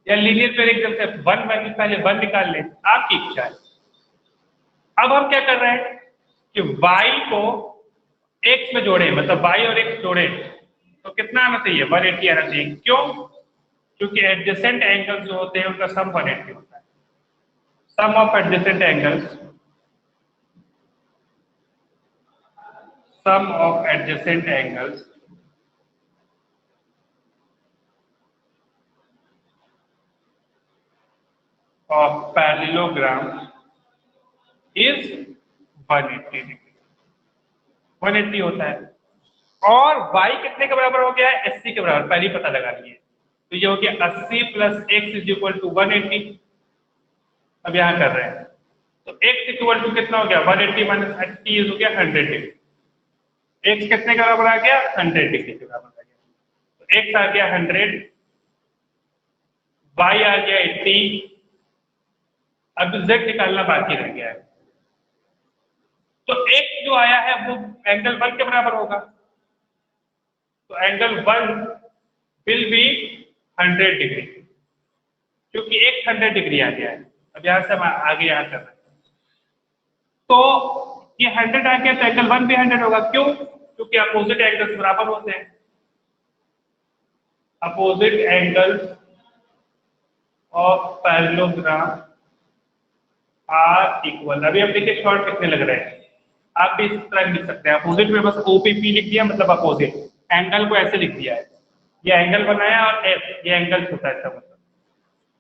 A: या लीनियर पेयर एंगल से 1 वैल्यू पहले 1 निकाल लें, आपकी इच्छा है। अब हम क्या कर रहे हैं कि y को x में जोड़े, मतलब y और x जोड़े तो कितना आना चाहिए, 180 आना चाहिए। क्यों? क्योंकि एडजेसेंट एंगल्स जो होते हैं उनका सम 180 होता है। Sum of adjacent angles, sum of adjacent angles of parallelogram is 180 degree, 180 होता है। और y कितने के बराबर हो गया है, 80 के बराबर, पहले पता लगा लिए। तो ये हो गया 80 plus x is equal to 180। अब यहां कर रहे हैं तो x इक्वल टू कितना हो गया, 180 माइनस 80 हो गया 100 डिग्री। x कितने के बराबर आ गया, 100 डिग्री के बराबर आ गया। तो x आ गया 100, y आ गया 80, अब z निकालना बाकी रह गया है। तो x जो आया है वो एंगल 1 के बराबर होगा, तो एंगल 1 विल बी 100 डिग्री। क्योंकि एक 100 डिग्री आ गया है। अब यहाँ से हम आगे यहाँ कर रहे हैं, तो ये 100 आ गया तो एंगल 1 भी 100 होगा। क्यों? क्योंकि अपोजिट एंगल्स बराबर होते हैं। Opposite angles of parallelogram are equal. अभी हम देखिए शॉर्ट कितने लग रहे हैं, आप भी इस तरह लिख सकते हैं। अपोजिट में बस ओपीपी लिख दिया, मतलब अपोजिट। एंगल को ऐसे लिख दिया है, ये एंगल बनाया और एफ ये एंगल होता है इसका मतलब।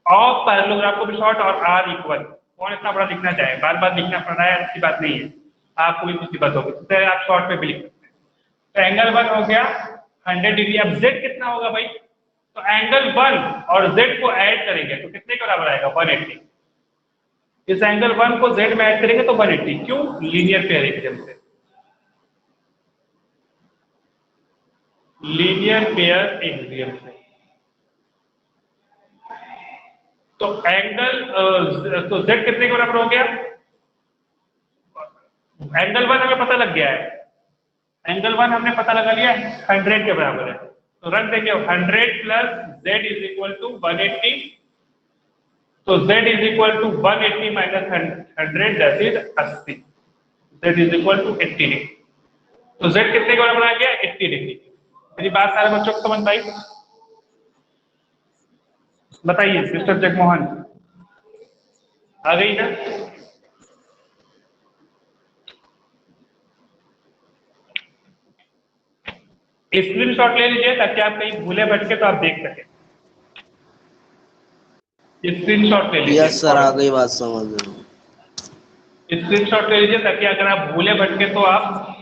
A: ऑफ पैरेललोग्राम को भी शॉर्ट और आर इक्वल। कौन इतना बड़ा लिखना चाहे, बार बार लिखना पड़ रहा है, अच्छी बात नहीं है, आपको भी मुसीबत होगी, तो आप शॉर्ट में भी लिख सकते हैं। तो एंगल 1 हो गया 100 डिग्री। अब जेड कितना होगा भाई, तो एंगल 1 और जेड को ऐड करेंगे तो कितने के बराबर आएगा, 180। इस एंगल 1 को जेड में ऐड करेंगे तो 180। क्यों? लीनियर पेयर एकदम से, लीनियर पेयर एक्सियम से। तो एंगल तो z कितने के बराबर हो गया, एंगल 1 हमें पता लग गया है, एंगल 1 हमने पता लगा लिया 100 के बराबर है। तो रख देंगे 100 plus z is equal to 180। तो z is equal to 180 minus 100 that is 80। z is equal to 80 degree. तो z कितने के बराबर आ गया, 80 डिग्री। मेरी बात सारे बच्चों को समझ आई? बताइए मिस्टर जगमोहन, आ गई ना? स्क्रीनशॉट ले लीजिए ताकि आप कहीं भूले भटके तो आप देख सकें। स्क्रीनशॉट ले लीजिए।
C: यस सर, आ गई बात समझ में।
A: स्क्रीनशॉट ले लीजिए ताकि अगर आप भूले भटके तो आप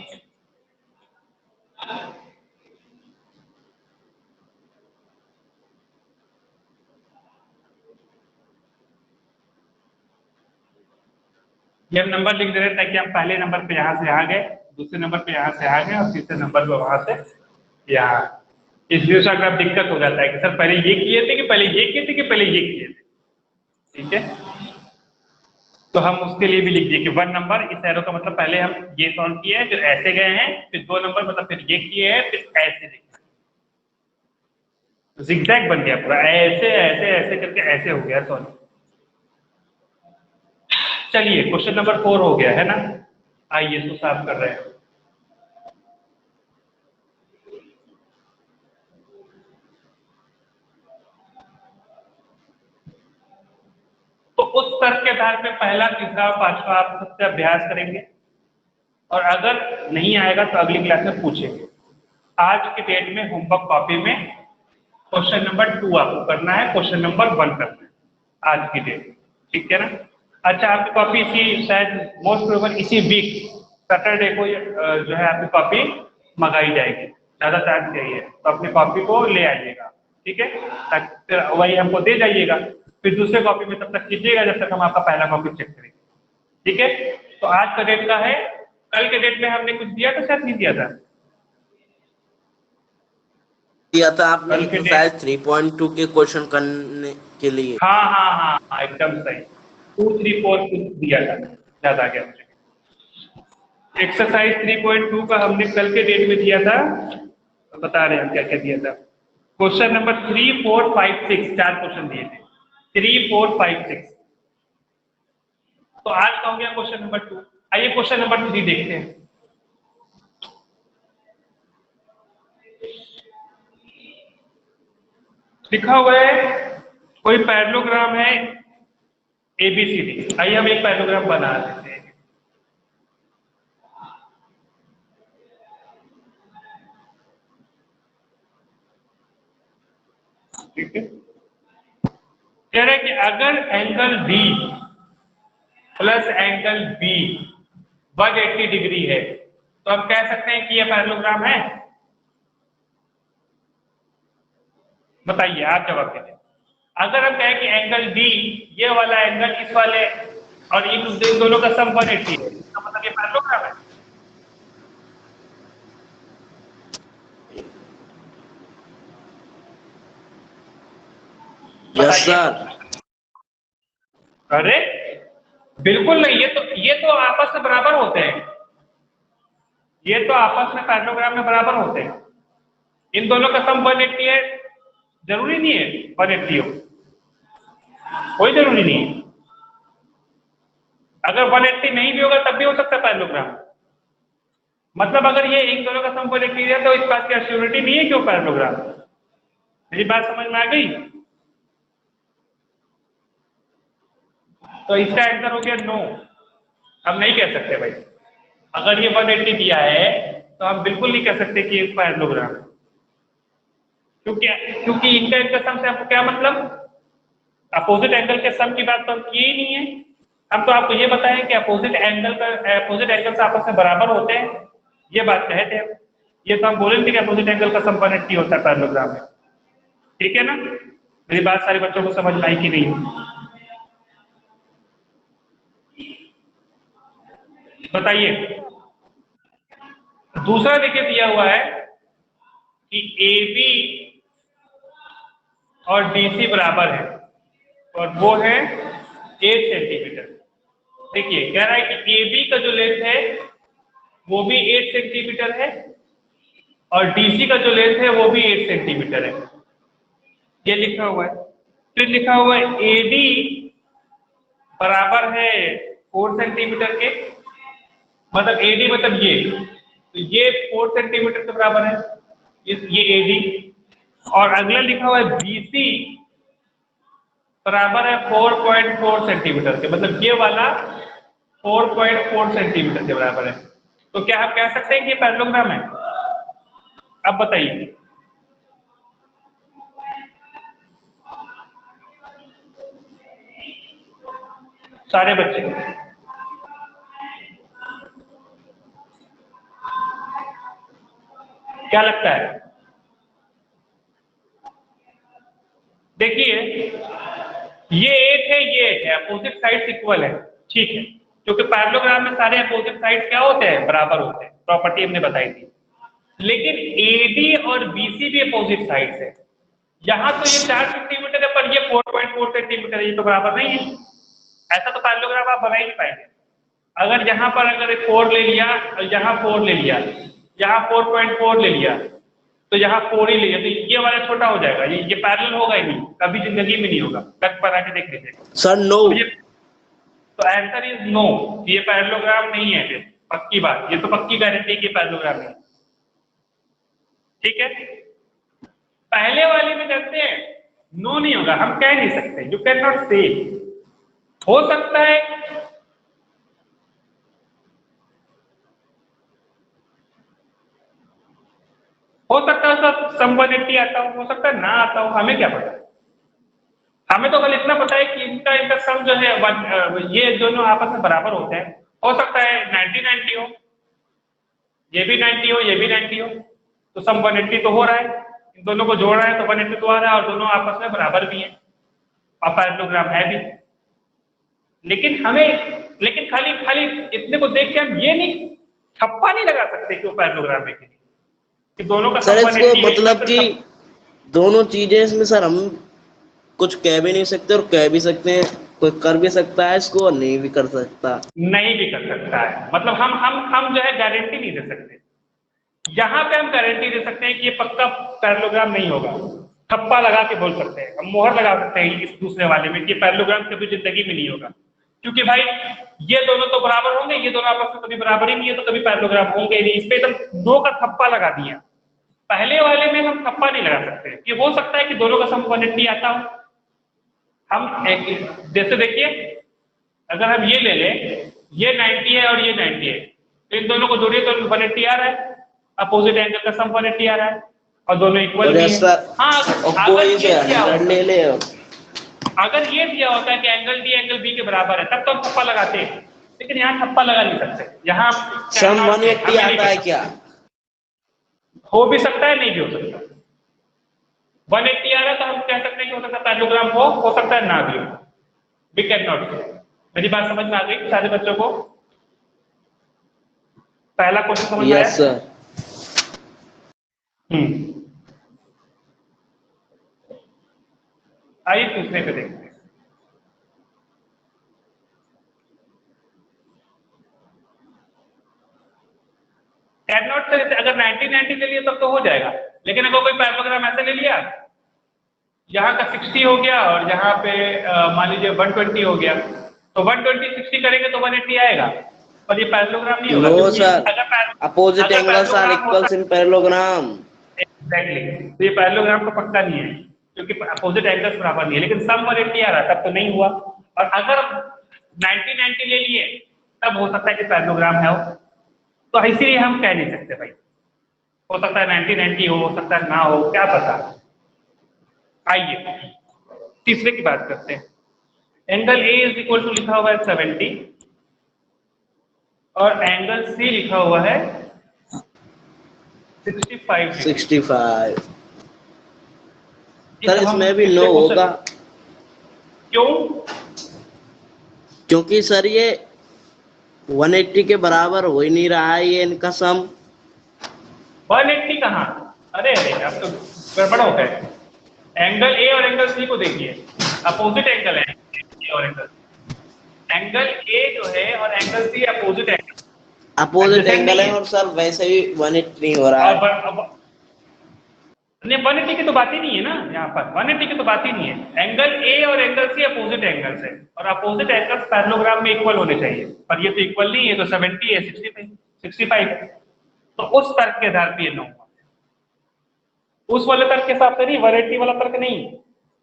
A: ये हम नंबर लिख दे रहे हैं ताकि हम पहले नंबर पे यहाँ से यहाँ गए, दूसरे नंबर पे यहाँ से यहाँ गए और तीसरे नंबर पे वहां से यहाँ। इसलिए से अगर दिक्कत हो जाता है कि सर पहले ये किए थे कि पहले ये किए थे कि पहले ये किए थे, ठीक है? तो हम उसके लिए भी लिख दिए कि 1 नंबर, इस एरो का मतलब पहले हम ये सॉल्व किए हैं, फिर ऐसे गए हैं, फिर 2 नंबर मतलब फिर ये किए हैं, फिर ऐसे लिखे। जिगजैग बन गया पूरा, ऐसे ऐसे ऐसे करके ऐसे हो गया सॉल्व। चलिए क्वेश्चन नंबर 4 हो गया है ना, आइए इसको साफ कर रहे हैं। तो उस तर्क के आधार पे पहला, तीसरा, पांचवा आप सबसे अभ्यास करेंगे और अगर नहीं आएगा तो अगली क्लास में पूछेंगे। आज के डेट में होमवर्क कॉपी में क्वेश्चन नंबर 2 आपको करना है, क्वेश्चन नंबर 1 करना है आज की डेट, ठीक है ना? अच्छा, आपकी कॉपी इसी शायद मोस्ट प्रोबेबल इसी वीक सैटरडे को जो है आपकी कॉपी मंगाई जाएगी, ज्यादा चांस यही है। तो अपनी कॉपी को ले आइएगा, ठीक है? फिर वही हमको दे जाइएगा, फिर दूसरे कॉपी में तब तक कीजिएगा जब तक हम आपका पहला कॉपी चेक करेंगे, ठीक है? तो आज का डेट का है, कल के डेट में हमने कुछ दिया था, शायद नहीं दिया था।
C: दिया था आपने एक्सरसाइज 3.2 के क्वेश्चन करने के लिए।
A: हाँ हाँ हाँ हाँ, एकदम सही, 2, 3, 4 कुछ दिया था, याद आ गया मुझे। एक्सरसाइज 3.2 का हमने कल के डेट में दिया था, बता रहे हैं क्या क्या दिया था। क्वेश्चन नंबर 3, 4, 5, 6 4 क्वेश्चन दिए थे, 3, 4, 5, 6। तो आज का हो गया क्वेश्चन नंबर 2। आइए क्वेश्चन नंबर 3 देखते हैं। लिखा हुआ है कोई पैरेललोग्राम है ABCD। आइए हम एक पैरेललोग्राम बना लेते हैं। ठीक है, कह रहे कि अगर angle B plus angle B 180 degree है तो हम कह सकते हैं कि यह पैरेललोग्राम है। बताइए, आप जवाब दीजिए। अगर हम कहें कि एंगल B ये वाला एंगल इस वाले और इन दोनों का सम 180 है, इसका मतलब ये पैरेललोग्राम है।
C: Yes sir.
A: अरे बिल्कुल नहीं, ये तो आपस में बराबर होते हैं, ये तो आपस में पैरेललोग्राम में बराबर होते हैं। इन दोनों का सम 180 है, जरूरी नहीं है 180 हो। कोई जरूरी नहीं है। अगर 180 नहीं भी होगा तब भी हो सकता है पैरेललोग्राम। मतलब अगर ये इन दोनों का सम 180 है तो इस बात की एश्योरिटी नहीं है कि वो पैरेललोग्राम। मेरी बात समझ में आ गई? तो इसका आंसर हो गया नो। हम नहीं कह सकते भाई, अगर ये 180 दिया है तो हम बिल्कुल नहीं कह सकते कि ये पैरेललोग्राम है। क्योंकि क्योंकि इनका इनका सम से आपको क्या मतलब? अपोजिट एंगल के सम की बात तो हम किए ही नहीं है। हम तो आपको ये बताएं कि अपोजिट एंगल से आपस में बराबर होते हैं, ये बात कहे थे। ये तो हम बोले थे कि अपोजिट एंगल का सम 180 होता है पैरेललोग्राम में। ठीक है ना? मेरी बात सारे बच्चों को समझ में आई कि नहीं? बताइए। दूसरा देखिए दिया हुआ है कि AB और DC बराबर है और वो है 8 सेंटीमीटर। देखिए कह रहा है कि AB का जो लेंथ है वो भी 8 सेंटीमीटर है और DC का जो लेंथ है वो भी 8 सेंटीमीटर है। ये लिखा हुआ है। फिर लिखा हुआ है AD बराबर है 4 सेंटीमीटर के, मतलब AD मतलब ये, तो ये 4 सेंटीमीटर के बराबर है ये AD। और अगला लिखा हुआ है BC बराबर है 4.4 सेंटीमीटर के, मतलब ये वाला 4.4 सेंटीमीटर के बराबर है। तो क्या आप कह सकते हैं कि ये पैरेललोग्राम है? अब बताइए। सारे बच्चे क्या लगता है? देखिए ये 8 है, ये 8 है, अपोजिट साइड्स इक्वल है, ठीक है, क्योंकि पैरेललोग्राम में सारे अपोजिट साइड्स क्या होते हैं? बराबर होते हैं, प्रॉपर्टी हमने बताई थी। लेकिन AD और BC भी अपोजिट साइड्स है। यहाँ तो ये 4 सेंटीमीटर है पर ये 4.4 सेंटीमीटर है, ये तो बराबर नहीं है। ऐसा तो पैरेललोग्राम आप बना ही नहीं पाएंगे। अगर यहाँ पर अगर 4 ले लिया और यहाँ 4 ले लिया, यहाँ 4.4 ले लिया, तो यहाँ 4 ही ले लिया, तो ये वाला छोटा हो जाएगा, ये पैरेलल होगा ही नहीं, कभी जिंदगी में नहीं होगा। कट बना के देख लीजिए
C: सर नो।
A: तो आंसर इज नो, ये पैरेललोग्राम नहीं है। फिर पक्की बात, ये तो पक्की गारंटी की पैरेललोग्राम नहीं। ठीक है, पहले वाले में करते हैं नो नहीं होगा, हम कह नहीं सकते, यू कैन नॉट से। हो सकता है सर सम 180 आता हो सकता है ना आता हो, हमें क्या पता। हमें तो कल इतना पता है कि इनका सम जो है ये दोनों आपस में बराबर होते हैं। हो सकता है 90-90 हो, ये भी 90 हो, ये भी 90 हो, तो सम 180 तो हो रहा है, इन दोनों को जोड़ रहा है तो 180 तो आ रहा है और दोनों आपस में बराबर भी हैं और पैरेललोग्राम है भी। लेकिन खाली खाली इतने को देख के हम ये नहीं ठप्पा नहीं लगा सकते कि वो पैरेललोग्राम है कि दोनों का
C: सर
A: सम
C: इसको
A: 180 है,
C: मतलब कि दोनों चीजें इसमें सर हम कुछ कह भी नहीं सकते और कह भी सकते हैं, कोई कर भी सकता है इसको और नहीं भी कर सकता।
A: नहीं भी कर सकता है, मतलब हम जो है गारंटी नहीं दे सकते। यहाँ पे हम गारंटी दे सकते हैं कि ये पक्का पैरेललोग्राम नहीं होगा, ठप्पा लगा के बोल सकते हैं, हम मोहर लगा सकते हैं इस दूसरे वाले में कि पैरेललोग्राम कभी जिंदगी में नहीं होगा। क्योंकि भाई ये दोनों तो बराबर होंगे, ये दोनों आपस में कभी बराबर ही नहीं है, तो कभी पैरेललोग्राम होंगे ही नहीं। इस पे एकदम दो का ठप्पा लगा दिया। पहले वाले में हम ठप्पा नहीं लगा सकते, ये हो सकता है कि दोनों का सम 180 आता हो। हम जैसे देखिए, अगर हम ये ले लें, ये 90 है और ये 90 है, तो इन दोनों को जोड़िए तो 180 आ रहा है, अपोजिट एंगल का सम 180 आ रहा है और दोनों इक्वल भी है। हाँ, अगर ये दिया होता,
C: ले ले
A: अगर ये दिया होता है कि एंगल डी एंगल बी के बराबर है, तब तो हम ठप्पा लगाते हैं, लेकिन यहाँ ठप्पा लगा नहीं सकते। यहाँ
C: सम 180 आता है क्या?
A: हो भी सकता है, नहीं भी हो सकता। 180 आ रहा है तो हम कह सकते हैं कि हो सकता है पैरेललोग्राम हो सकता है ना भी हो। वी कैन नॉट से। मेरी बात समझ में आ गई सारे बच्चों को? पहला क्वेश्चन समझ में आया?
C: Yes sir.
A: आइए दूसरे पे देखते हैं। कैन नॉट से अगर 90-90 ले लिया तब तो हो जाएगा, लेकिन अगर कोई पैरेललोग्राम ऐसे ले लिया, यहाँ का 60 हो गया और यहाँ पे मान लीजिए 120 हो गया, तो 120 60 करेंगे तो 180 आएगा, पर ये पैरेललोग्राम नहीं होगा,
C: नो
A: क्योंकि
C: सर,
A: अगर
C: अपोजिट
A: अगर
C: एंगल्स आर
A: पैरेललोग्राम होता
C: इक्वल्स इन पैरेललोग्राम।
A: एग्जैक्टली, तो ये पैरेललोग्राम तो पक्का नहीं है, क्योंकि अपोजिट एंगल्स बराबर नहीं है, लेकिन सम 180 आ रहा तब तो नहीं हुआ। और अगर 90 90 ले लिए तब हो सकता है कि पैरेललोग्राम है, तो इसीलिए हम कह नहीं सकते भाई, हो सकता है 90 90 हो सकता है ना हो, क्या पता। आइए तीसरे की बात करते हैं। Angle A is equal to लिखा हुआ है 70 और एंगल सी लिखा हुआ है 65 डिग्री।
C: 65।
A: इस
C: सर
A: हम
C: इसमें भी नो
A: पिछले
C: होगा,
A: क्वेश्चन, क्यों?
C: क्योंकि सर ये 180 के बराबर हो ही नहीं रहा है ये इनका सम।
A: 180 कहाँ, अरे अरे आप तो गड़बड़ हो गए। एंगल ए और एंगल सी को देखिए, अपोजिट एंगल है ए और एंगल ए जो है और angle C opposite angle,
C: opposite
A: adjacent
C: angle
A: नहीं
C: है
A: है।
C: और सर वैसे भी 180 नहीं हो रहा है।
A: अब नहीं, 180 की तो बात ही नहीं है ना, यहाँ पर 180 की तो बात ही नहीं है। एंगल ए और एंगल सी अपोजिट एंगल्स है, और अपोजिट एंगल्स पैरेललोग्राम में इक्वल होने चाहिए, पर ये तो इक्वल नहीं है, तो 70 है 65 है, तो उस तर्क के आधार पर ये 9, उस वाले तर्क के हिसाब से नहीं, 180 वाला तर्क नहीं।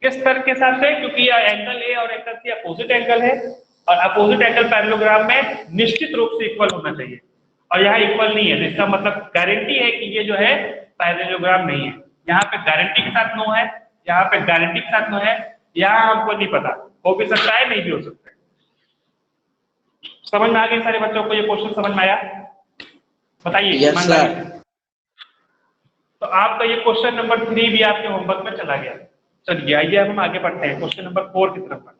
A: किस तर्क के हिसाब से? क्योंकि यह एंगल ए और एंगल सी अपोजिट एंगल है, और अपोजिट एंगल पैरेललोग्राम में निश्चित रूप से इक्वल होना चाहिए, और यहाँ इक्वल नहीं है, तो इसका मतलब गारंटी है कि ये जो है पैरेललोग्राम नहीं है। यहाँ पे गारंटी के साथ नो है, यहाँ पे गारंटी के साथ नो है, यहाँ हमको नहीं पता, हो भी सकता है नहीं भी हो सकता है। समझ में आ गए सारे बच्चों को? ये क्वेश्चन समझ में आया? बताइए
C: यस
A: ईमानदारी
C: सर।
A: से। तो आपका ये क्वेश्चन नंबर 3 भी आपके होमवर्क में चला गया। चलिए आइए अब हम आगे बढ़ते हैं, क्वेश्चन नंबर 4 की तरफ बढ़ते हैं।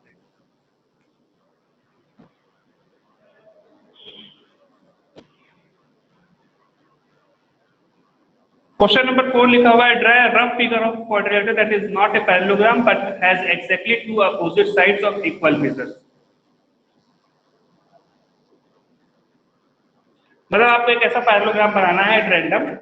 A: क्वेश्चन नंबर 4 लिखा हुआ है, draw rough figure of quadrilateral that is not a parallelogram but has exactly two opposite sides of equal measures. मतलब आपको एक ऐसा पैरेललोग्राम बनाना है रैंडम,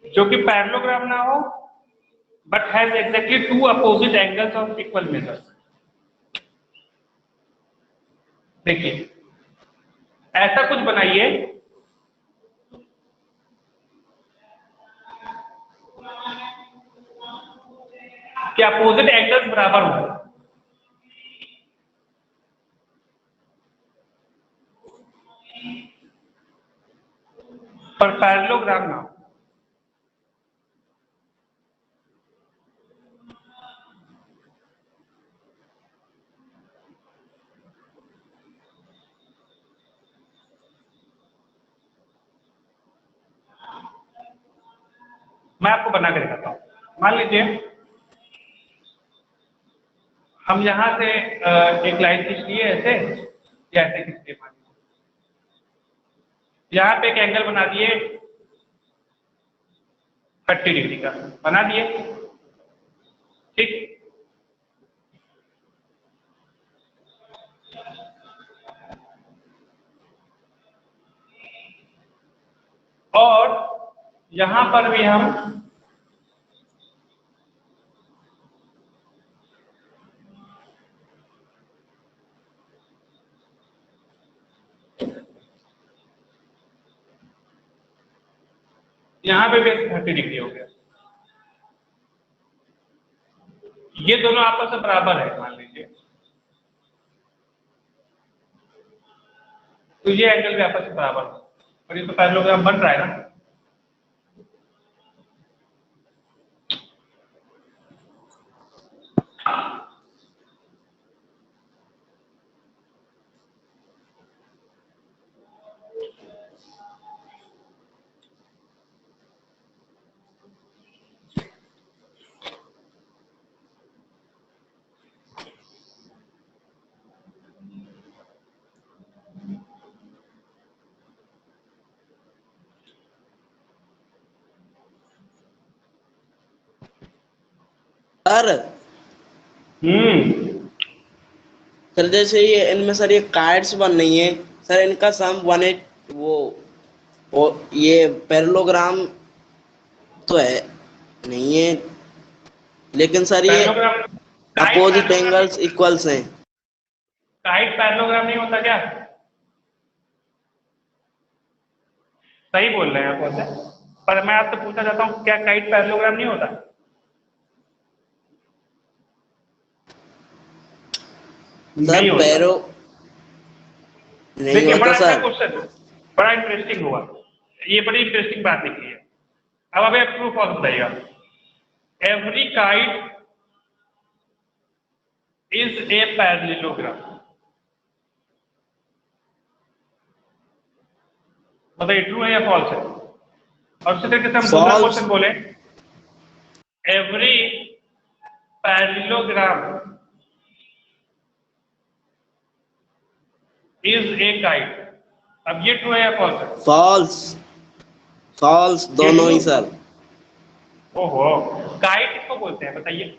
A: जो कि पैरेललोग्राम ना हो but has exactly two opposite angles of equal measures. देखिए ऐसा कुछ बनाइए कि अपोजिट एंगल्स बराबर हो, पर पैरेललोग्राम ना हो। मैं आपको बना के दिखाता हूं। मान लीजिए हम यहां से एक लाइन खींच लिए ऐसे, या ऐसे खींच लिए, मान लीजिए यहां पे एक एंगल बना दिए 30 डिग्री का, बना दिए, ठीक। और यहां पर भी हम यहां पे भी 30 डिग्री हो गया, ये दोनों आपस में बराबर है मान लीजिए, तो ये एंगल भी आपस में बराबर हो, और ये तो पैरेललोग्राम बन रहा है ना।
C: सर
A: हम्म
C: सर जैसे ये इनमें सर ये कार्ड्स बन रही है सर, इनका सम 180 वो ये पैरेललोग्राम तो है नहीं है, लेकिन सर ये
A: पैरेललोग्राम, काइट
C: अपोजिट
A: पैरेललोग्राम नहीं,
C: एंगल्स इक्वल्स हैं।
A: काइट पैरेललोग्राम नहीं होता क्या? सही बोल रहे हैं आप वैसे, पर मैं आपसे पूछना चाहता हूँ क्या काइट पैरेललोग्राम नहीं होता?
C: सर
A: नहीं होता।
C: पैरो नहीं
A: देखिए
C: होता
A: बड़ा अच्छा
C: सर।
A: क्वेश्चन, बड़ा इंटरेस्टिंग हुआ, ये बड़ी इंटरेस्टिंग बात निकली है। अब हमें ट्रू फॉल्स बताइएगा। Every kite is a parallelogram, बताइए ट्रू है या फॉल्स है? और उसी तरीके से हम दूसरा
C: फॉल्स।
A: क्वेश्चन बोले, every parallelogram is a kite, अब ये ट्रू है या फॉल्स है?
C: फॉल्स। फॉल्स
A: ये
C: दोनों
A: ट्रू।
C: ही सर।
A: ओहो, काइट किसको बोलते हैं बताइए,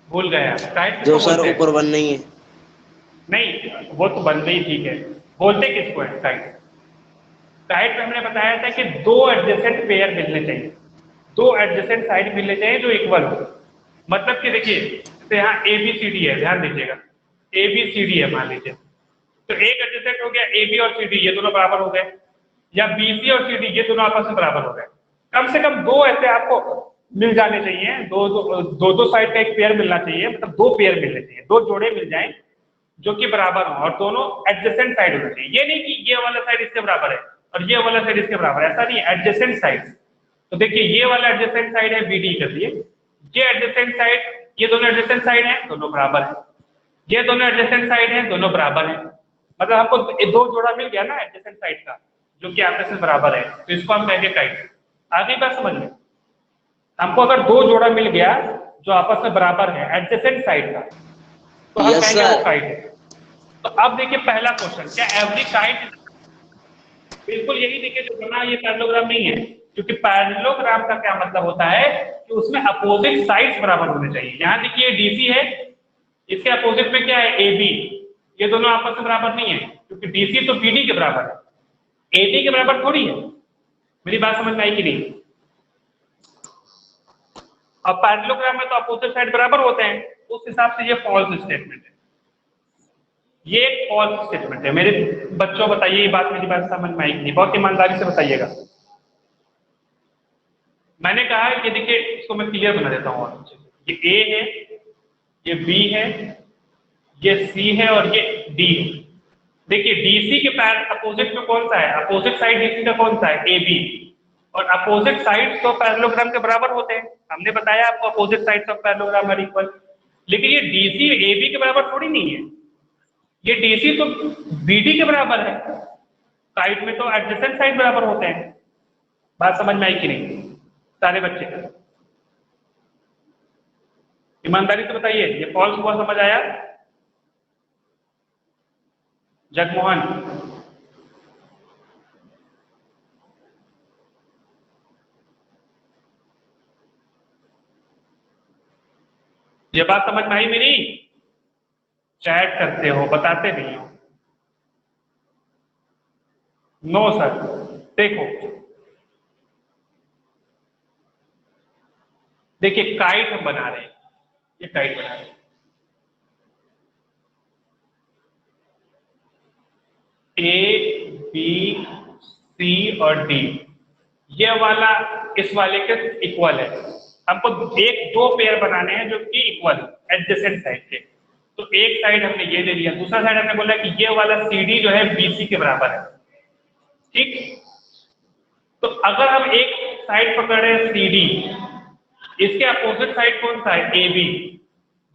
A: भूल गए आप, काइट
C: जो
A: किसको
C: सर
A: बोलते
C: ऊपर
A: हैं?
C: बन नहीं है।
A: नहीं वो तो बन गई ठीक है, बोलते किसको है काइट? काइट में हमने बताया था कि दो एडजेसेंट पेयर मिलने चाहिए, दो एडजेसेंट साइड मिलने चाहिए जो इक्वल हो। मतलब कि देखिए जैसे यहाँ ए बी सी डी है, ध्यान दीजिएगा, ए बी सी डी है मान लीजिए, तो एक एडजेसेंट हो गया ए बी और सी डी, ये दोनों बराबर हो गए, या बी सी और सी डी ये दोनों आपस में बराबर हो गए। कम से कम दो ऐसे आपको मिल जाने चाहिए, दो साइड का एक पेयर मिलना चाहिए, मतलब दो पेयर मिलने चाहिए, दो जोड़े मिल जाएं जो कि बराबर हो और दोनों एडजेसेंट साइड होने चाहिए। ये नहीं कि ये वाला साइड इसके बराबर है और ये वाला साइड इसके बराबर है, ऐसा नहीं, एडजेसेंट साइड। तो देखिए ये वाला एडजेसेंट साइड है बी डी कर दिए, ये एडजेसेंट साइड, ये दोनों एडजेसेंट साइड है, दोनों बराबर है, ये दोनों एडजेसेंट साइड है, दोनों बराबर है, मतलब हमको दो जोड़ा मिल गया ना एडजेसेंट साइड का जो कि आपस में बराबर है, तो इसको हम कहेंगे काइट। आगे बात समझ में, हमको अगर दो जोड़ा मिल गया जो आपस में बराबर है एडजेसेंट साइड का, तो हम
C: यस
A: कहेंगे वो
C: सर।
A: काइट है। तो अब देखिए पहला क्वेश्चन, क्या एवरी काइट, बिल्कुल यही देखिए जो बना ये पैरेललोग्राम नहीं है, क्योंकि पैरेललोग्राम का क्या मतलब होता है कि उसमें अपोजिट साइड्स बराबर होने चाहिए। यहां देखिए डीसी है, इसके अपोजिट में क्या है ए बी, ये दोनों आपस में बराबर नहीं है क्योंकि डीसी तो बीडी के बराबर है, एडी के बराबर थोड़ी है। मेरी बात समझ में आई कि नहीं? अब पैरेललोग्राम में तो अपोजिट साइड बराबर होते हैं, उस हिसाब से ये फॉल्स स्टेटमेंट है, ये एक फॉल्स स्टेटमेंट है। मेरे बच्चों बताइए ये बात, मेरी बात समझ में आई कि नहीं, बहुत ईमानदारी से बताइएगा। मैंने कहा है कि देखिए इसको मैं क्लियर बना देता हूँ, और ये ए है, ये बी है, ये सी है और ये डी है। देखिए डीसी के पैर अपोजिट में कौन सा है, अपोजिट साइड डीसी का कौन सा है, ए बी, और अपोजिट साइड तो पैरेललोग्राम के बराबर होते हैं, हमने बताया आपको opposite sides of parallelogram are equal. लेकिन ये डीसी ए बी के बराबर थोड़ी नहीं है, ये डीसी तो बीडी के बराबर है, साइड में तो एडजेसेंट साइड बराबर होते हैं। बात समझ में आई कि नहीं सारे बच्चे? ईमानदारी से बताइए ये फॉल्स हुआ, समझ आया? जगमोहन, ये बात समझ में आई मेरी? चैट करते हो, बताते नहीं हो। नो सर, देखो देखिए काइट हम बना रहे हैं, ये काइट बना रहे हैं, ए बी सी और डी, ये वाला इस वाले के इक्वल है। हमको एक दो पेयर बनाने हैं जो कि इक्वल एडजेसेंट साइड के, तो एक साइड हमने ये ले लिया, दूसरा साइड हमने बोला कि ये वाला CD जो है BC के बराबर है, ठीक। तो अगर हम एक साइड पकड़ रहे हैं CD, इसके अपोजिट साइड कौन सा है, AB,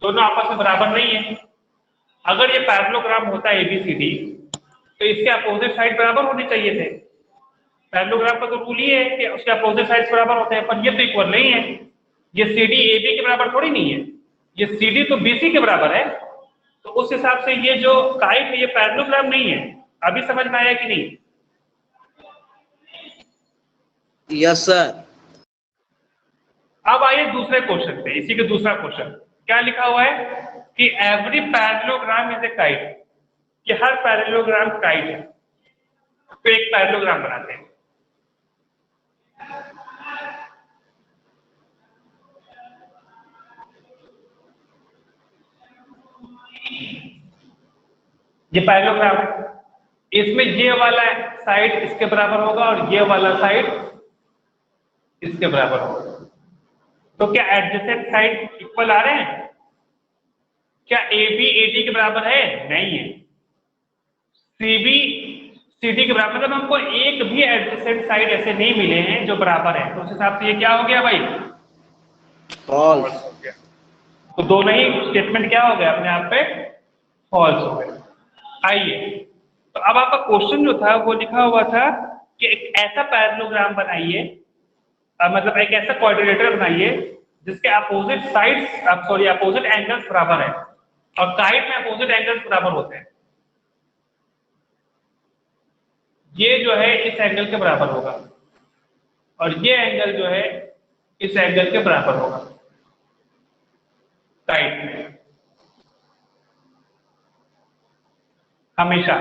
A: दोनों आपस में बराबर नहीं है। अगर ये पैरेललोग्राम होता है ABCD तो इसके अपोजिट साइड बराबर होने चाहिए थे। पैरेललोग्राम का तो रूल ही है कि उसके अपोजिट साइड्स बराबर होते हैं, पर ये तो इक्वल नहीं है, ये CD AB के बराबर थोड़ी नहीं है, ये CD तो BC के बराबर है। तो उस हिसाब से ये जो काइट है ये पैरेललोग्राम नहीं है। अभी समझ में आया कि नहीं?
C: Yes sir.
A: अब आइए दूसरे क्वेश्चन पे, इसी के दूसरा क्वेश्चन क्या लिखा हुआ है कि every parallelogram is a kite, कि हर पैरेललोग्राम काइट है। तो एक पैरेललोग्राम बनाते हैं। ये पैरेललोग्राम है, इसमें ये वाला साइड इसके बराबर होगा और ये वाला साइड इसके बराबर होगा। तो क्या एडजेसेंट साइड इक्वल आ रहे हैं? क्या ए बी ए डी के बराबर है? नहीं है। सी बी सी डी के बराबर, मतलब हमको एक भी एडजेसेंट साइड ऐसे नहीं मिले हैं जो बराबर है, तो उस हिसाब से ये क्या हो गया भाई?
C: फॉल्स
A: हो गया। तो दोनों ही स्टेटमेंट क्या हो गया अपने आप पे? फॉल्स हो गए। आइए, तो अब आपका क्वेश्चन जो था वो लिखा हुआ था कि एक ऐसा पैरेललोग्राम बनाइए, मतलब एक ऐसा क्वाड्रिलेटरल बनाइए जिसके opposite sides, sorry opposite angles बराबर है, और काइट में अपोजिट एंगल्स बराबर होते हैं। ये जो है इस एंगल के बराबर होगा और ये एंगल जो है इस एंगल के बराबर होगा काइट में, हमेशा।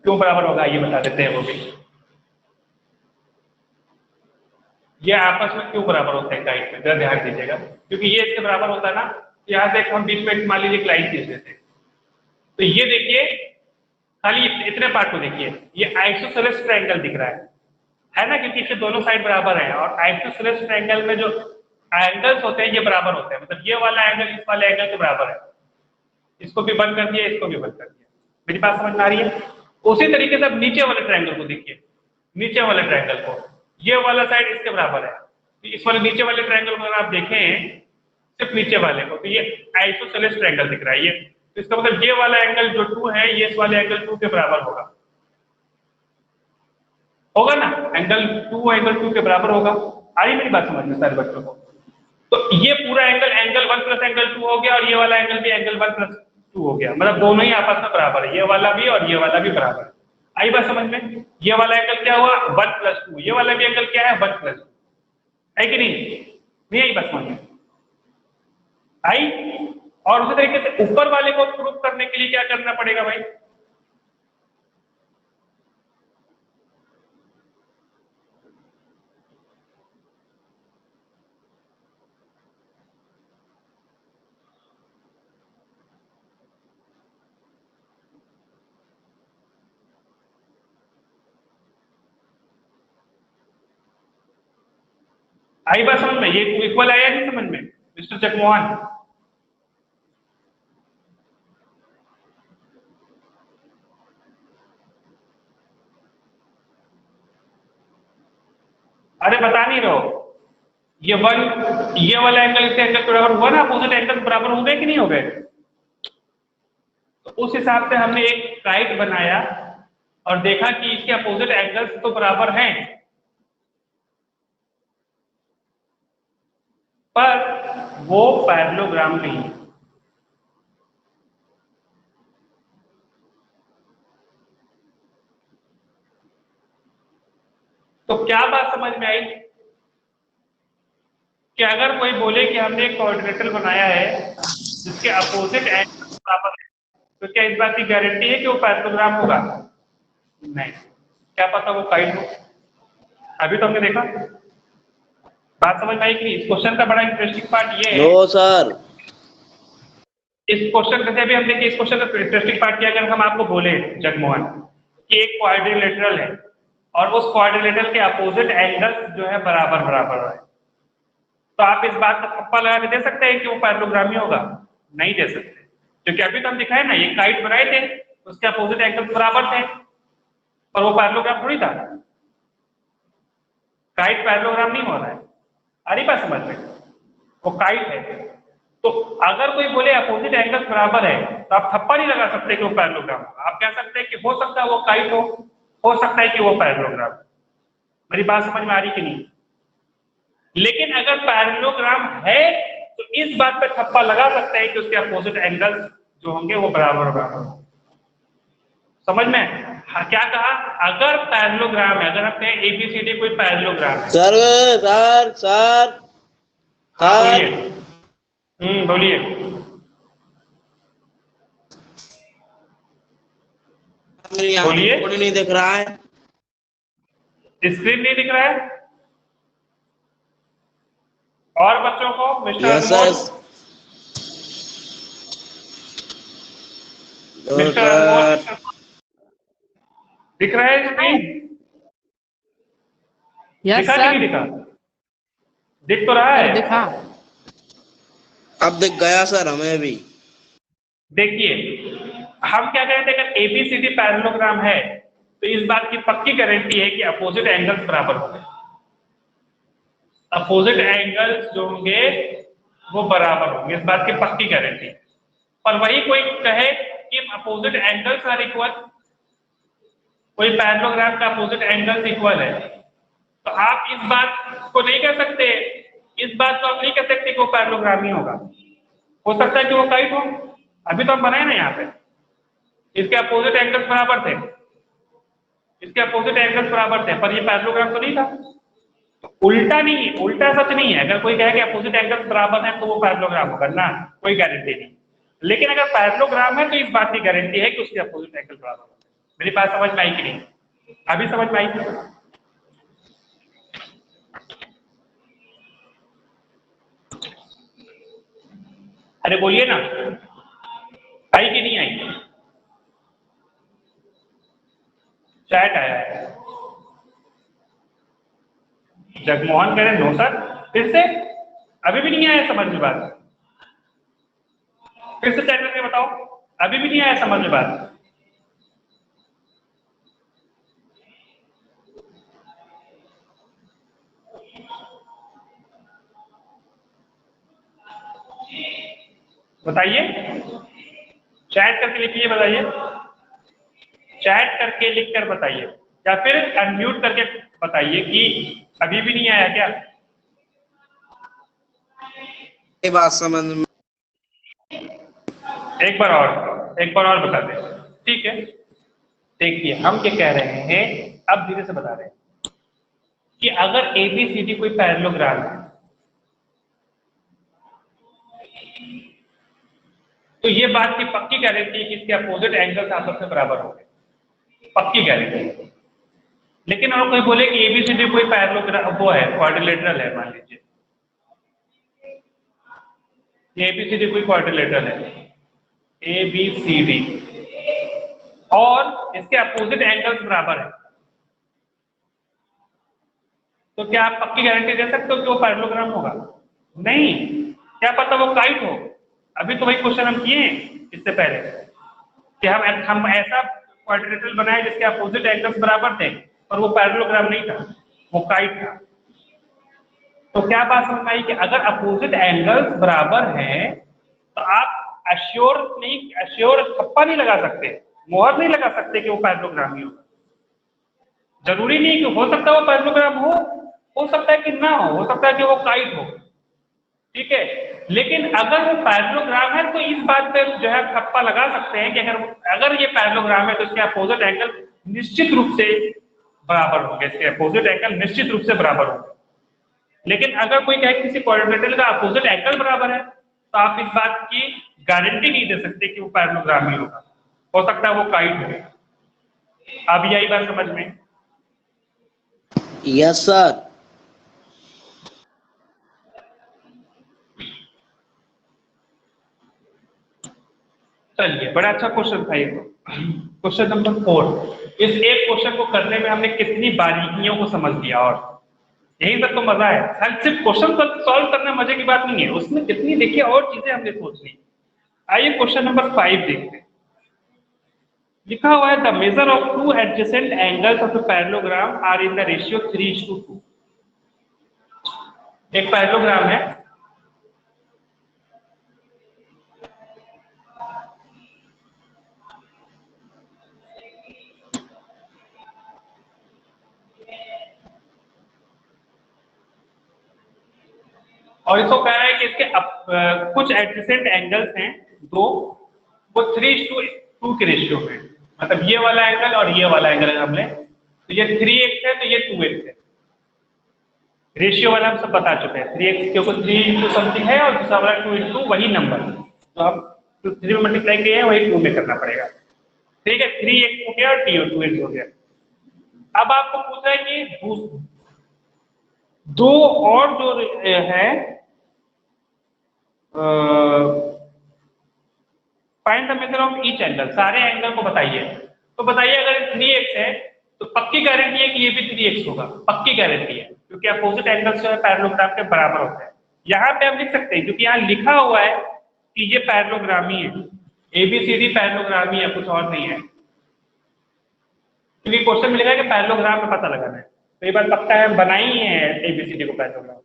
A: क्यों बराबर होगा ये बता देते हैं वो भी। ये आपस में क्यों बराबर होते हैं काइट में, जरा ध्यान दीजिएगा, क्योंकि ये इसके बराबर होता है ना। यहां से हम बीच में मान लीजिए एक लाइन खींच देते हैं, तो ये देखिए खाली इतने पार्ट को देखिए, ये आइसोसेलेस ट्रायंगल दिख रहा है ना, क्योंकि इसके दोनों साइड बराबर है, और आइसोसेलेस ट्रायंगल में जो एंगल्स होते हैं ये बराबर होते हैं, मतलब ये वाला एंगल इस वाले एंगल के बराबर है। इसको भी बंद कर दिया, इसको भी बंद कर दिया। मेरी बात समझ में आ रही है? उसी तरीके से अब नीचे वाले ट्रायंगल को देखिए, नीचे वाले ट्रायंगल को, ये वाला साइड इसके बराबर है, तो इस वाले नीचे वाले ट्रायंगल को अगर आप देखें, सिर्फ नीचे वाले को, तो ये आइसोसेलेस ट्रायंगल दिख रहा है ये, तो इसका मतलब ये वाला एंगल जो 2 है ये इस वाले एंगल 2 के बराबर होगा ना, एंगल 2 के बराबर होगा। आ रही मेरी बात समझ में सारे बच्चों को? तो ये पूरा एंगल 1 प्लस एंगल 2 हो गया, और ये वाला एंगल भी एंगल 1 प्लस 2 हो गया, मतलब दोनों ही आपस में बराबर है, ये वाला भी और ये वाला भी बराबर है। आई बात समझ में? ये वाला एंगल क्या हुआ? 1 प्लस 2, ये वाला भी एंगल क्या है? 1 प्लस 2, है कि नहीं आई बात समझ में? आई। और उसी तरीके से ऊपर वाले को प्रूव करने के लिए क्या करना पड़ेगा भाई? आई बात समझ में? ये इक्वल आया नहीं समझ में मिस्टर जगमोहन? अरे बता नहीं रहो, ये वाला एंगल इसके एंगल के बराबर हुआ ना, अपोजिट एंगल बराबर हो गए कि नहीं हो गए? तो उस हिसाब से हमने एक काइट बनाया और देखा कि इसके अपोजिट एंगल्स तो बराबर हैं, पर वो पैरेललोग्राम नहीं है। तो क्या बात समझ में आई कि अगर कोई बोले कि हमने एक क्वाड्रिलेटरल बनाया है जिसके अपोजिट एंगल्स बराबर है, तो क्या इस बात की गारंटी है कि वो पैरेललोग्राम होगा? नहीं। क्या पता वो काइट हो। अभी तो हमने देखा। बात समझ में आई कि नहीं? इस क्वेश्चन का बड़ा इंटरेस्टिंग पार्ट ये है।
C: No sir.
A: इस क्वेश्चन जैसे अभी हम देखिए, इस क्वेश्चन का इंटरेस्टिंग पार्ट क्या, अगर हम आपको बोले जगमोहन कि एक क्वाड्रिलेटरल है और उस क्वाड्रिलेटरल के अपोजिट एंगल्स जो है बराबर बराबर है, तो आप इस बात का ठप्पा लगा के दे सकते हैं कि वो पैरेललोग्राम ही होगा? नहीं दे सकते, क्योंकि अभी तो हम दिखाए ना, ये काइट बनाए थे, उसके अपोजिट एंगल्स बराबर थे, पर वो पैरेललोग्राम थोड़ी था। काइट पैरेललोग्राम नहीं हो रहा है। अरे बात समझ में? वो काइट है। तो अगर कोई बोले अपोजिट एंगल्स बराबर है, तो आप थप्पा नहीं लगा सकते कि वो पैरेललोग्राम होगा। आप कह सकते हैं कि हो सकता है वो काइट हो सकता है कि वो पैरेललोग्राम। मेरी बात समझ में आ रही कि नहीं? लेकिन अगर पैरेललोग्राम है तो इस बात पे थप्पा लगा सकते हैं कि उसके अपोजिट एंगल्स जो होंगे वो बराबर बराबर होंगे। समझ में? हाँ, क्या कहा? अगर पैरेललोग्राम है, अगर हम कहें एबीसीडी कोई पैरेललोग्राम है।
C: सर सर सर
A: हाँ
C: सर
A: बोलिए। बोलिए।
C: मेरे यहाँ
A: बोलिए।
C: कोड नहीं दिख रहा है।
A: स्क्रीन नहीं दिख रहा है? और बच्चों को मिस्टर
C: यस सर।
A: अनमोल, मिस्टर अनमोल
C: सर
A: दिख रहा है स्क्रीन?
D: यस
A: दिखा कि
D: सर।
A: नहीं दिखा? दिख तो रहा
D: सर
A: है।
D: दिखा।
C: अब दिख गया सर हमें भी।
A: देखिए, हम क्या कहते हैं, अगर एबीसीडी पैरेललोग्राम है तो इस बात की पक्की गारंटी है कि अपोजिट एंगल्स बराबर होंगे। अपोजिट एंगल्स जो होंगे वो बराबर होंगे, इस बात की पक्की गारंटी। पर वही कोई कहे कि अपोजिट एंगल्स आर इक्वल, कोई पैरेललोग्राम का अपोजिट एंगल्स इक्वल है, तो आप इस बात को नहीं कह सकते, इस बात को आप नहीं कह सकते कि वो पैरेललोग्राम ही होगा। हो सकता है कि वो काइट हो। अभी तो हम बनाए ना यहाँ पे, इसके अपोजिट एंगल्स बराबर थे, इसके अपोजिट एंगल्स बराबर थे, पर ये पैरेललोग्राम तो नहीं था। तो उल्टा नहीं, उल्टा सच नहीं है। अगर कोई कहे कि अपोजिट एंगल्स बराबर हैं तो वो पैरेललोग्राम होगा ना, कोई गारंटी नहीं। लेकिन अगर पैरेललोग्राम है तो इस बात की गारंटी है कि उसके अपोजिट एंगल बराबर होंगे। मेरी बात समझ में आई कि नहीं? अभी समझ में आई? अरे बोलिए ना, आई कि नहीं आई? चैट आया है। जगमोहन कह रहे नो सर, फिर से अभी भी नहीं आया समझ में बात? फिर से चैट करके बताओ, अभी भी नहीं आया समझ में बात? बताइए, चैट करके लिखिए, बताइए, चैट करके लिख कर बताइए, या फिर अनम्यूट करके बताइए कि अभी भी नहीं आया क्या?
C: ये बात समझ में।
A: एक बार और बता दें, ठीक है? देखिए, हम क्या कह रहे हैं, अब धीरे से बता रहे हैं कि अगर एबीसीडी कोई पैरेललोग्राम है तो ये बात की पक्की गारंटी है कि इसके अपोजिट एंगल्स आपस में बराबर होंगे, पक्की गारंटी। लेकिन अगर कोई बोले कि एबीसीडी कोई पैरेललोग्राम वो है, क्वाड्रिलेटरल है, मान लीजिए ये एबीसीडी कोई क्वाड्रिलेटरल है, एबीसीडी, और इसके अपोजिट एंगल्स बराबर है, तो क्या आप पक्की गारंटी दे सकते हो कि वो पैरेललोग्राम होगा? नहीं। क्या पता वो काइट हो। अभी तो वही क्वेश्चन हम किए इससे पहले कि हम ऐसा क्वाड्रिलेटरल बनाए जिसके अपोजिट एंगल्स बराबर थे, पर वो पैरेललोग्राम नहीं था, वो काइट था। तो क्या बात समझ आई कि अगर अपोजिट एंगल्स बराबर हैं तो आप अश्योर थप्पा नहीं लगा सकते, मोहर नहीं लगा सकते कि वो पैरेललोग्राम ही होगा। जरूरी नहीं कि हो सकता है वो पैरेललोग्राम हो सकता है कि ना हो सकता है कि वो काइट हो, ठीक है? लेकिन अगर वो पैरेललोग्राम है तो इस बात पे जो है ठप्पा लगा सकते हैं कि अगर ये पैरेललोग्राम है तो इसके अपोजिट एंगल निश्चित रूप से बराबर होंगे, इसके अपोजिट एंगल निश्चित रूप से बराबर होंगे। लेकिन अगर कोई कहे किसी क्वाड्रिलेटरल का अपोजिट एंगल बराबर है तो आप इस बात की गारंटी नहीं दे सकते कि वो पैरेललोग्राम ही होगा, हो सकता है वो काइट हो। अब यही बात समझ में?
C: Yes sir.
A: चलिए, बड़ा अच्छा क्वेश्चन था ये। Question number 4। इस एक क्वेश्चन को करने में हमने कितनी बारीकियों को समझ लिया, और यही सब तो मजा है। सिर्फ क्वेश्चन सॉल्व करना मजे की बात नहीं है, उसमें कितनी देखिए और चीजें हमने सोच ली। आइए क्वेश्चन नंबर 5 देखते हैं। लिखा हुआ है the measure of two adjacent angles of a parallelogram are in the ratio 3:2। एक पैरेललोग्राम है, और इसको कह रहा है कि इसके कुछ एडजेसेंट एंगल्स हैं दो, वो 3:2 के रेशियो में, मतलब ये वाला एंगल और ये वाला एंगल अगर हम लें तो ये 3x है तो ये 2x है। रेशियो वाला हम सब बता चुके हैं, 3x क्योंकि 3 इंटू समथिंग है और दूसरा वाला 2 इंटू वही नंबर, तो हम 3 में मल्टीप्लाई किए हैं वही 2 में करना पड़ेगा। ठीक है, 3x हो गया और 2x हो गया। अब आपको पूछा है कि दो और जो है find the measure of each angle, सारे एंगल को बताइए। तो बताइए अगर 3x है तो पक्की गारंटी है कि ये भी 3x होगा, पक्की गारंटी है, क्योंकि अपोजिट एंगल्स जो है पैरेललोग्राम के बराबर होते हैं। यहाँ पे हम लिख सकते हैं क्योंकि यहाँ लिखा हुआ है कि ये पैरेललोग्राम ही है, ABCD पैरेललोग्राम ही है, कुछ और नहीं है। क्योंकि क्वेश्चन मिलेगा कि पैरेललोग्राम में पता लगाना है, तो ये बात पक्का है, हम बनाई ही है ABCD को पैरेललोग्राम।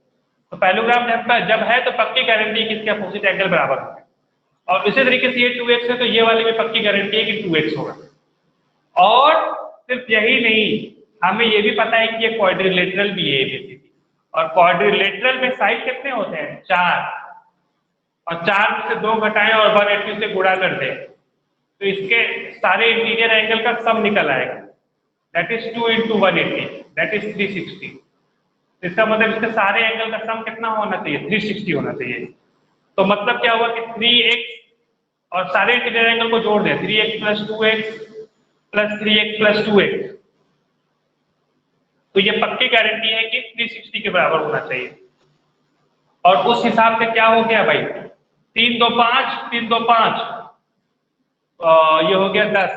A: तो पैरेललोग्राम जब है तो पक्की गारंटी है कि इसके अपोजिट एंगल बराबर होंगे। और इसी तरीके से ये 2x है तो ये वाले में पक्की गारंटी है कि 2x होगा। और सिर्फ यही नहीं, हमें ये भी पता है कि ये क्वाड्रिलेटरल भी है ABCD, और क्वाड्रिलेटरल में साइड कितने होते हैं, 4, और 4 में से 2 घटाएं और 180 से गुणा कर दें तो इसके सारे इंटीरियर एंगल का सम निकल आएगा, that is 2 into 180, that is 360। इसका मतलब इसके सारे एंगल का सम कितना होना चाहिए, 360 होना चाहिए। तो मतलब क्या हुआ कि 3x और सारे इंटीरियर एंगल को जोड़ दें, 3x plus 2x plus 3x plus 2x, तो ये पक्की गारंटी है कि 360 के बराबर होना चाहिए। और उस हिसाब से क्या हो गया भाई, 3 2 5, 3 2 5, ये हो गया 10,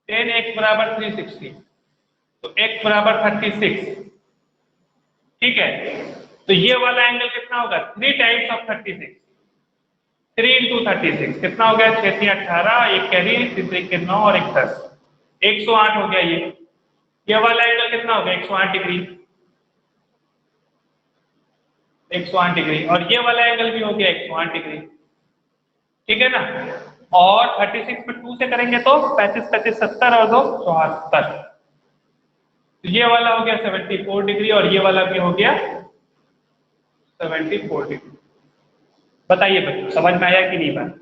A: 10x बराबर 360, तो x बराबर 36। ठीक है, तो ये वाला एंगल कितना होगा, 3 टाइम्स ऑफ 36, 3 इंटू 36 कितना हो गया, 6 3 18, एक कैरी, 3 3 9 और एक 10, 108 हो गया। ये वाला एंगल कितना हो गया, 108 डिग्री, 108 डिग्री, और ये वाला एंगल भी हो गया 108 डिग्री। ठीक है ना, और 36 में 2 से करेंगे तो 35 35 70 और 2 74, तो ये वाला हो गया 74 डिग्री और ये वाला भी हो गया 74 डिग्री। बताइए बच्चों समझ में आया कि नहीं बात?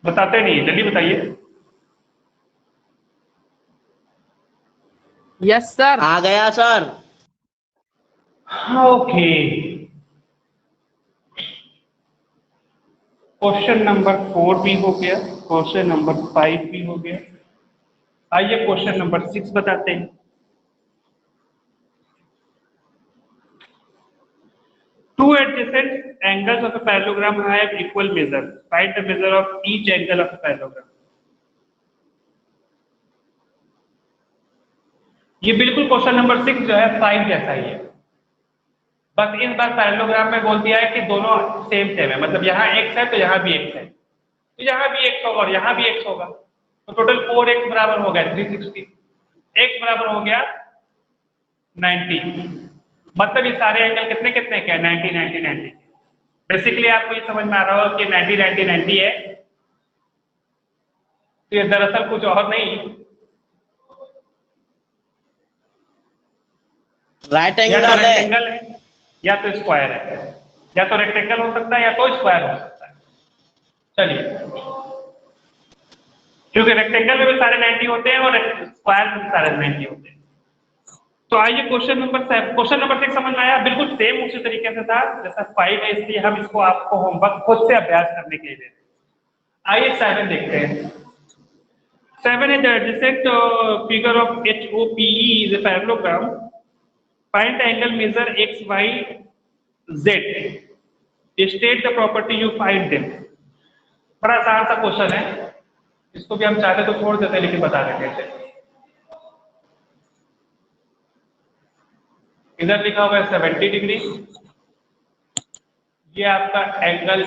A: बताते नहीं, जल्दी बताइए।
D: Yes sir.
C: आ गया सर।
A: ओके, क्वेश्चन नंबर 4 भी हो गया, क्वेश्चन नंबर 5 भी हो गया। आइए क्वेश्चन नंबर 6 बताते हैं। Two adjacent angles of a parallelogram have equal measure. Find the measure of each angle of a parallelogram. ये बिल्कुल क्वेश्चन नंबर 6 जो है 5 जैसा ही है, बस इस बार पैरेललोग्राम में बोल दिया है कि दोनों सेम है, मतलब यहाँ x है तो यहाँ भी x है, तो यहाँ भी x होगा और यहाँ भी x होगा, तो टोटल 4x बराबर हो गया 360, x बराबर हो गया 90। मतलब ये सारे एंगल कितने कितने के 90 90 90। बेसिकली आपको ये समझ में आ रहा होगा कि 90 90 90 है, तो ये दरअसल कुछ और नहीं,
C: राइट
A: या तो
C: एंगल है।
A: रेक्टेंगल है या तो स्क्वायर है, या तो रेक्टेंगल हो सकता है या तो स्क्वायर हो सकता है। चलिए, क्योंकि रेक्टेंगल में भी सारे 90 होते हैं और स्क्वायर में भी सारे 90 होते हैं। तो आइए क्वेश्चन नंबर 6 समझ में आया, बिल्कुल सेम उसी तरीके से था जैसा 5 है, इसलिए हम इसको आपको होमवर्क खुद से अभ्यास करने के लिए देते हैं। आइए 7 देखते हैं। 7 is the adjacent figure of HOPE is a parallelogram. Find the angle measure x, y, z. State the property you find them. बड़ा आसान सा क्वेश्चन है, इसको भी हम चाहते तो छोड़ देते लेकिन बता देते थे। इधर लिखा हुआ है 70 डिग्री, ये आपका एंगल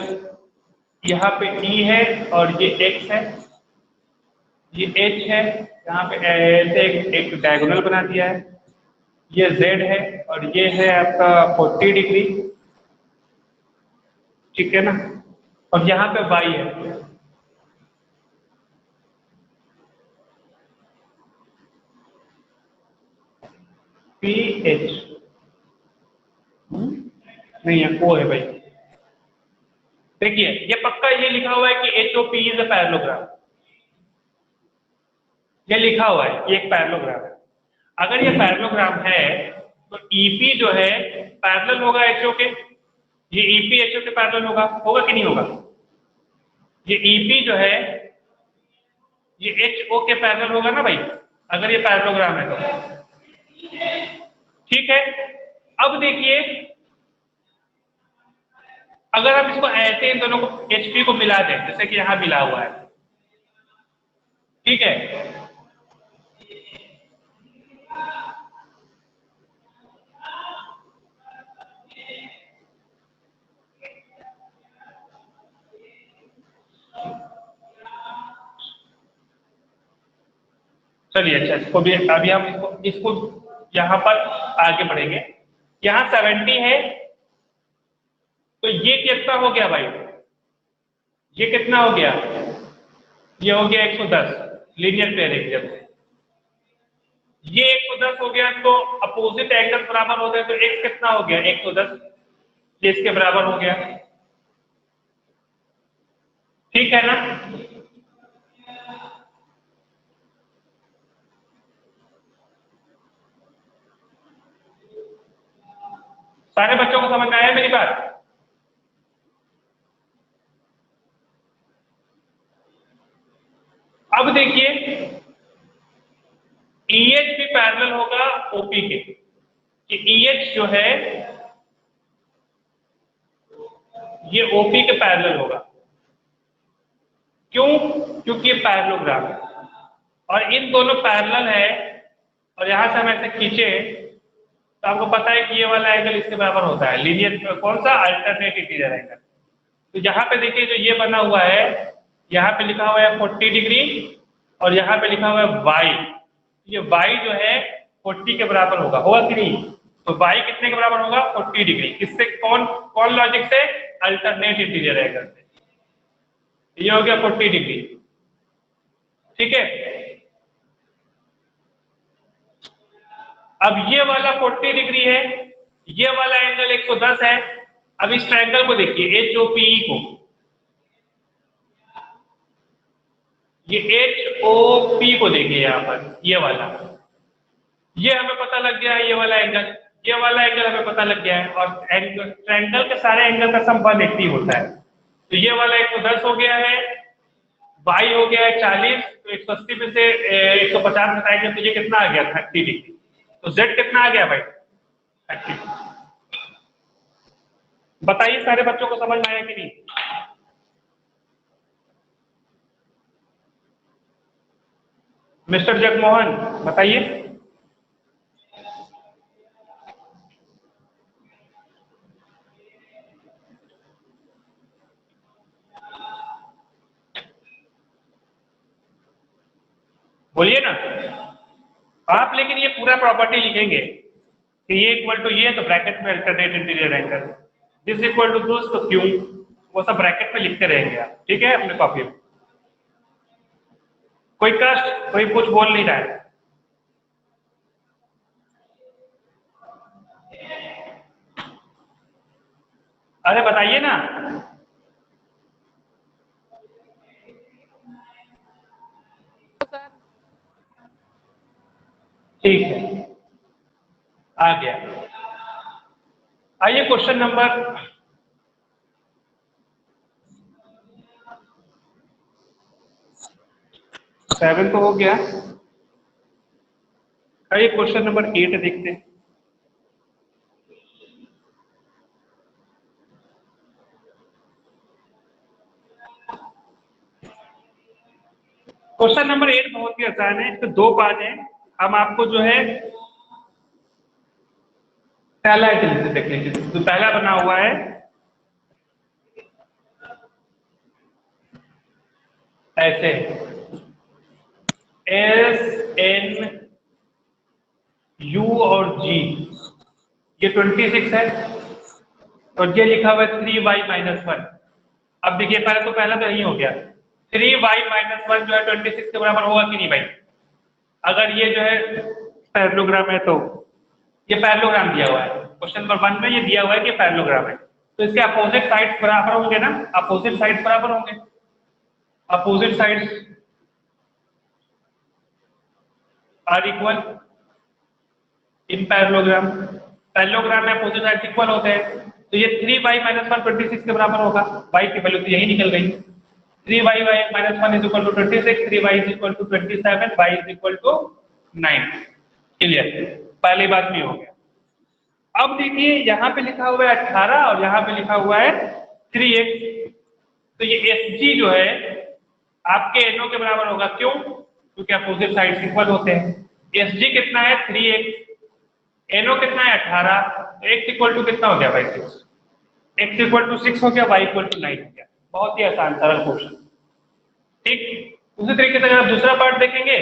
A: यहाँ पे E है और ये x है, ये H है, यहाँ पे ऐसे एक डायगोनल बना दिया है, ये Z है और ये है आपका 40 डिग्री। ठीक है ना, और यहाँ पे Y है, PH, नहीं है, ओ है भाई। देखिए ये पक्का ये लिखा हुआ है कि HOP इज अ पैरेललोग्राम, ये लिखा हुआ है, ये एक पैरेललोग्राम है। अगर ये पैरेललोग्राम है तो EP जो है पैरेलल होगा HO के, ये EP HO के पैरेलल होगा कि नहीं होगा? ये EP जो है ये HO के पैरेलल होगा ना भाई, अगर ये पैरेललोग्राम है तो। ठीक है, अब देखिए अगर हम इसको ऐसे इन दोनों को HP को मिला दें, जैसे कि यहां मिला हुआ है, ठीक है, चलिए अच्छा इसको भी अभी हम इसको यहां पर आगे बढ़ेंगे। यहां 70 है तो ये कितना हो गया भाई, ये कितना हो गया, ये हो गया 110, लीनियर पेयर एकदम से। ये 110 हो गया तो अपोजिट एंगल बराबर हो गए तो x कितना हो गया 110, ये इसके बराबर हो गया। ठीक है ना? सारे बच्चों को समझ में आया मेरी बात? अब देखिए EH भी पैरेलल होगा OP के, कि EH जो है ये OP के पैरेलल होगा। क्यों? क्योंकि ये पैरेललोग्राम है और इन दोनों पैरेलल है, और यहां से हम ऐसे खींचे तो आपको पता है कि ये वाला एंगल इसके बराबर होता है, लीनियर कौन सा, अल्टरनेट इंटीरियर एंगल। तो यहाँ पे देखिए जो ये बना हुआ है, यहाँ पे लिखा हुआ है 40 डिग्री और यहाँ पे लिखा हुआ है y, ये y जो है 40 के बराबर होगा कि नहीं? तो y कितने के बराबर होगा 40 डिग्री, किससे, कौन कौन लॉजिक से, अल्टरनेट इंटीरियर एंगल से, ये हो गया 40 डिग्री। ठीक है, अब ये वाला 40 डिग्री है, ये वाला एंगल 110 है। अब इस ट्रायंगल को देखिए HOPE को, ये HOP को देखिए यहाँ पर, ये वाला, ये हमें पता लग गया है, ये वाला एंगल, ये वाला एंगल हमें पता लग गया है, और ट्रायंगल के सारे एंगल का सम 180 होता है। तो ये वाला 110 हो गया है, y हो गया है 40, तो 180 में से 150 घटाएंगे तो ये कितना आ गया 30 डिग्री। तो z कितना आ गया भाई 30। बताइए सारे बच्चों को समझ में आया कि नहीं? मिस्टर जगमोहन बताइए। बोलिए ना आप, लेकिन ये पूरा प्रॉपर्टी लिखेंगे कि ये इक्वल टू ये, तो ब्रैकेट में alternate interior angle, this equal to this तो क्यों, वो सब ब्रैकेट में लिखते रहेंगे आप, ठीक है, अपने कॉपी में। कोई कष्ट, कोई कुछ बोल नहीं रहा है? अरे बताइए ना। ठीक है, आ गया। आइए क्वेश्चन नंबर 7 तो हो गया, आइए क्वेश्चन नंबर 8 देखते हैं। क्वेश्चन नंबर 8 बहुत ही आसान है, इसके 2 पार्ट हैं। हम आपको जो है पहला है देख लीजिए, तो पहला बना हुआ है ऐसे, SN U और G, ये 26 है और ये लिखा हुआ है 3y-1। अब देखिए पहला तो यही हो गया, 3y-1 जो है 26 के बराबर होगा कि नहीं भाई? अगर ये जो है पैरेललोग्राम है तो ये पैरेललोग्राम दिया हुआ है, क्वेश्चन नंबर 1 में ये दिया हुआ है कि पैरेललोग्राम है, तो इसके अपोजिट साइड्स बराबर होंगे ना, अपोजिट साइड्स बराबर होंगे, opposite sides are equal in parallelogram, parallelogram में अपोजिट साइड्स इक्वल होते हैं, तो ये 3y - 1 26 के बराबर होगा, y की वैल्यू तो यही निकल गई, 3y - 1 is equal to 26, 3y is equal to 27, y is equal to 9। Clear, पहली बात में हो गया। अब देखिए यहाँ पे लिखा हुआ है 18 और यहाँ पे लिखा हुआ है 3x, तो ये SG जो है आपके NO के बराबर होगा, क्यों? क्योंकि अपोजिट साइड्स इक्वल होते हैं। SG कितना है? 3x, NO कितना है? 18, तो x इक्वल टू कितना हो गया भाई? 6, x इक्वल टू 6 हो गया, y इक्वल टू 9 हो गया। बहुत ही आसान सरल क्वेश्चन, ठीक। उसी तरीके से अगर आप दूसरा पार्ट देखेंगे,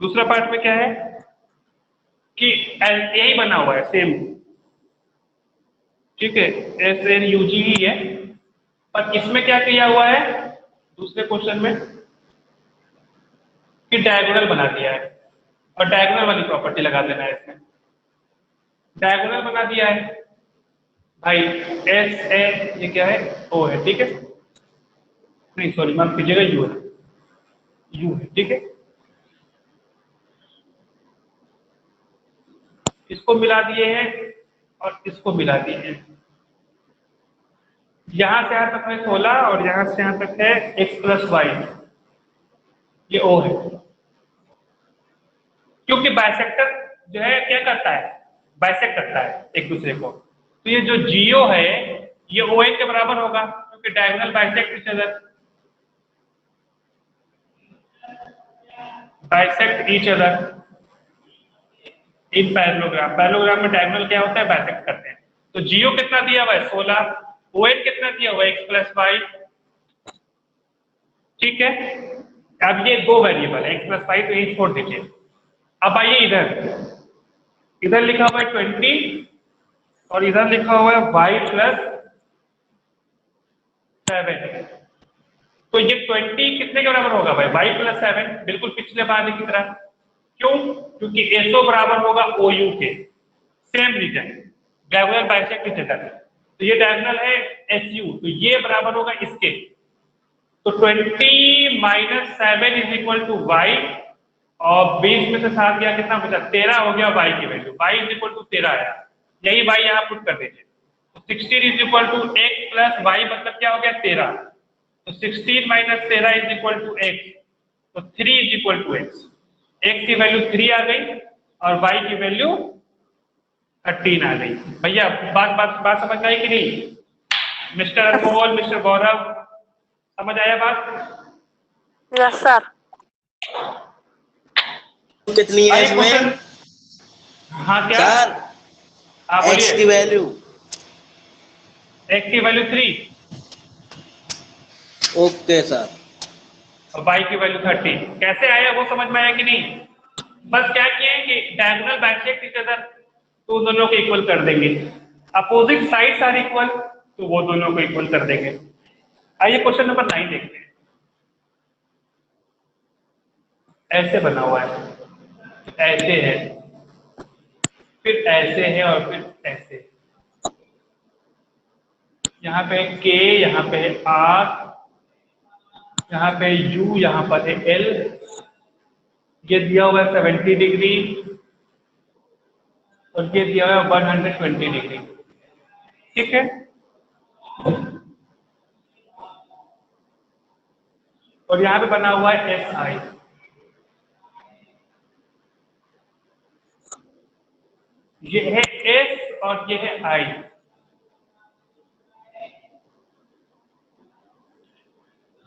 A: दूसरा पार्ट में क्या है कि यही बना हुआ है सेम, ठीक है, SNUG ही है, पर इसमें क्या किया हुआ है दूसरे क्वेश्चन में कि डायगोनल बना दिया है, और डायगोनल वाली प्रॉपर्टी लगा देना है इसमें। डायगोनल बना दिया है भाई, SA ये क्या है? O है, ठीक है, नहीं सॉरी माफ कीजिएगा, U है, U है, ठीक है। इसको मिला दिए हैं और इसको मिला दिए हैं, यहां से यहां तक है 16 और यहां से यहां तक है x + y, ये O है, क्योंकि बाइसेक्टर जो है क्या करता है? बाइसेक्ट करता है एक दूसरे को, तो ये जो GO है ये OA के बराबर होगा, क्योंकि diagonal bisect each other, bisect each other in parallelogram. Parallelogram में डायगोनल क्या होता है? बाइसेक्ट करते हैं। तो GO कितना दिया हुआ है? 16, ON कितना दिया हुआ है? x + y, ठीक है। अब ये दो वेरिएबल है x + y, तो ये छोड़ दीजिए। अब आइए इधर, इधर लिखा हुआ है 20 और इधर लिखा हुआ है y + 7, तो ये 20 कितने के बराबर होगा भाई? y + 7, बिल्कुल पिछले बार की तरह। क्यों? क्योंकि SO बराबर होगा OU के, सेम रीजन, डायगोनल बाइसेक्ट की जगह, तो ये डायगोनल है SU, तो ये बराबर होगा इसके, तो 20 - 7 is equal to y, और 20 में से 7 गया, कितना बचा? 13 हो गया y की value, y is equal to 13 आया, यही y यहाँ पुट कर दीजिए, तो 16 is equal to x + y, मतलब क्या हो गया? 13, तो 16 - 13 is equal to x, तो 3 is equal to x, x की वैल्यू 3 आ गई और y की वैल्यू 13 आ गई। भैया बात समझ में आई कि नहीं? मिस्टर अनमोल, मिस्टर गौरव, समझ आया बात?
B: Yes sir.
C: कितनी है इसमें?
A: हाँ क्या
C: सर? x की वैल्यू,
A: x की वैल्यू 3,
C: ओके सर,
A: और y की वैल्यू 13। कैसे आया वो समझ में आया कि नहीं? बस क्या किए कि डायगोनल बाइसेक्ट ईच अदर, तो दोनों को इक्वल कर देंगे, अपोजिट साइड्स आर इक्वल, तो वो दोनों को इक्वल कर देंगे। आइए क्वेश्चन नंबर 9 देखते हैं। ऐसे बना हुआ है, ऐसे है, फिर ऐसे है और फिर ऐसे, यहाँ पे K, यहाँ पे है R, यहाँ पे U, यहाँ पर है L, ये दिया हुआ है 70 डिग्री और ये दिया हुआ है 120 डिग्री, ठीक है। और यहाँ पे बना हुआ है SI, ये है S और ये है I,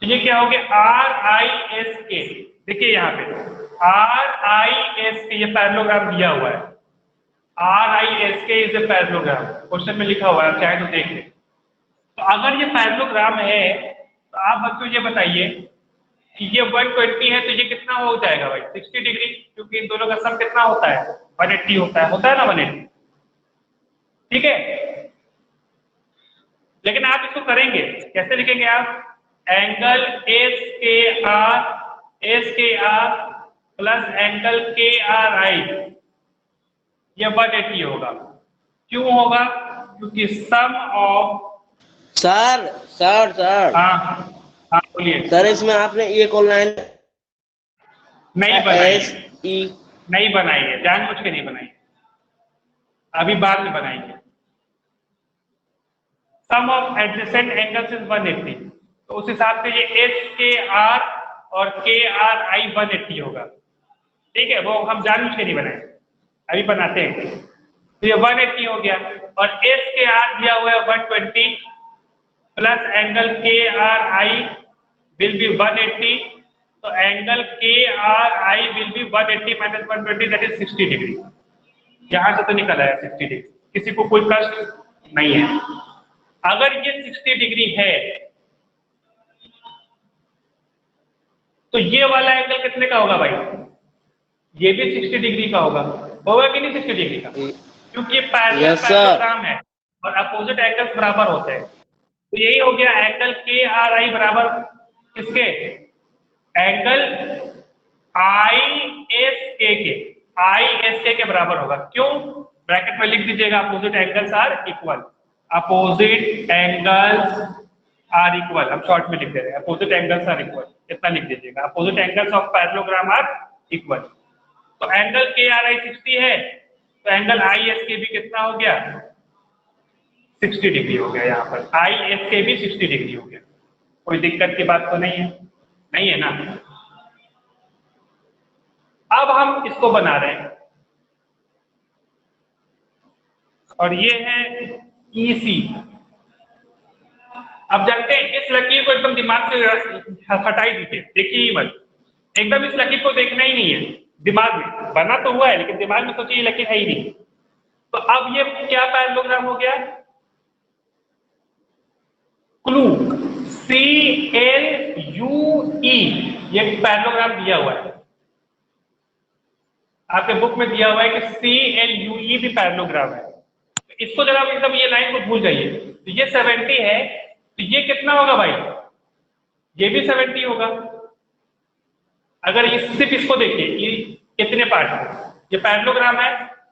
A: तो ये क्या हो गया? RISK, देखिए यहाँ पे RISK, ये पैरेललोग्राम दिया हुआ है, RISK is a parallelogram, question में लिखा हुआ है, चाहे तो देख लें। तो अगर ये पैरेललोग्राम है तो आप बच्चों ये बताइए कि ये 120 है, तो ये कितना हो जाएगा भाई? 60 डिग्री, क्योंकि इन दोनों का सम कितना होता है? 180 होता है ना, 180, ठीक है। लेकिन आप इसको करेंगे कैसे? लिखेंगे आप angle SKR plus angle KRI, ये 180 होगा, क्यों होगा? क्योंकि सम ऑफ,
C: सर सर सर
A: हाँ हाँ बोलिए।
C: सर इसमें आपने एक और लाइन
A: नहीं बनाई
C: एस
A: है,
C: ई
A: नहीं बनाई है, जानबूझ के नहीं बनाई है, अभी बाद में बनाएंगे। सम ऑफ एडजेसेंट एंगल्स इज 180, तो उस हिसाब से ये एस के आर और के आर आई 180 होगा। ठीक है, वो हम जानबूझ के नहीं बनाए, अभी बनाते हैं। तो ये 180 हो गया, और एस के आर दिया हुआ है 120 प्लस एंगल के आर आई विल बी 180, तो एंगल के R I will be 180 minus 120 that is 60 degree. यहां से तो निकल आया 60 डिग्री, किसी को कोई कष्ट नहीं है। अगर ये 60 डिग्री है तो ये वाला एंगल कितने का होगा भाई? ये भी 60 डिग्री का होगा कि नहीं 60 डिग्री का? क्योंकि ये पैरेलल
C: यस सर
A: पैरेललोग्राम है और अपोजिट एंगल्स बराबर होते हैं। तो यही हो गया एंगल के आर आई बराबर किसके? एंगल आई एस के आई एस के बराबर होगा। क्यों? ब्रैकेट में लिख दीजिएगा opposite angles are equal, opposite angles are equal, हम शॉर्ट में लिख दे रहे हैं अपोजिट एंगल्स आर इक्वल, इतना लिख दीजिएगा, opposite angles of parallelogram are equal. तो एंगल के आर आई 60 है, तो एंगल आई एस के भी कितना हो गया? 60 डिग्री हो गया। यहाँ पर आई एस के भी 60 डिग्री हो गया। कोई दिक्कत की बात तो नहीं है, नहीं है ना? अब हम इसको बना रहे हैं और ये है EC। अब जानते हैं इस लकीर को एकदम दिमाग से हटाई दीजिए, देखिए ही मत, एकदम इस लकीर को देखना ही नहीं है। दिमाग में बना तो हुआ है लेकिन दिमाग में सोचिए ये लकीर है ही नहीं। तो अब ये क्या पैरेललोग्राम हो गया? क्लू CLUE, ये पैरेललोग्राम दिया हुआ है आपके बुक में, दिया हुआ है कि CLUE भी पैरेललोग्राम है। तो इसको जरा एकदम ये लाइन को भूल जाइए। तो ये 70 है, तो ये कितना होगा भाई? ये भी 70 होगा। अगर ये सिर्फ इसको देखिए, ये कितने पार्ट है, ये पैरेललोग्राम है,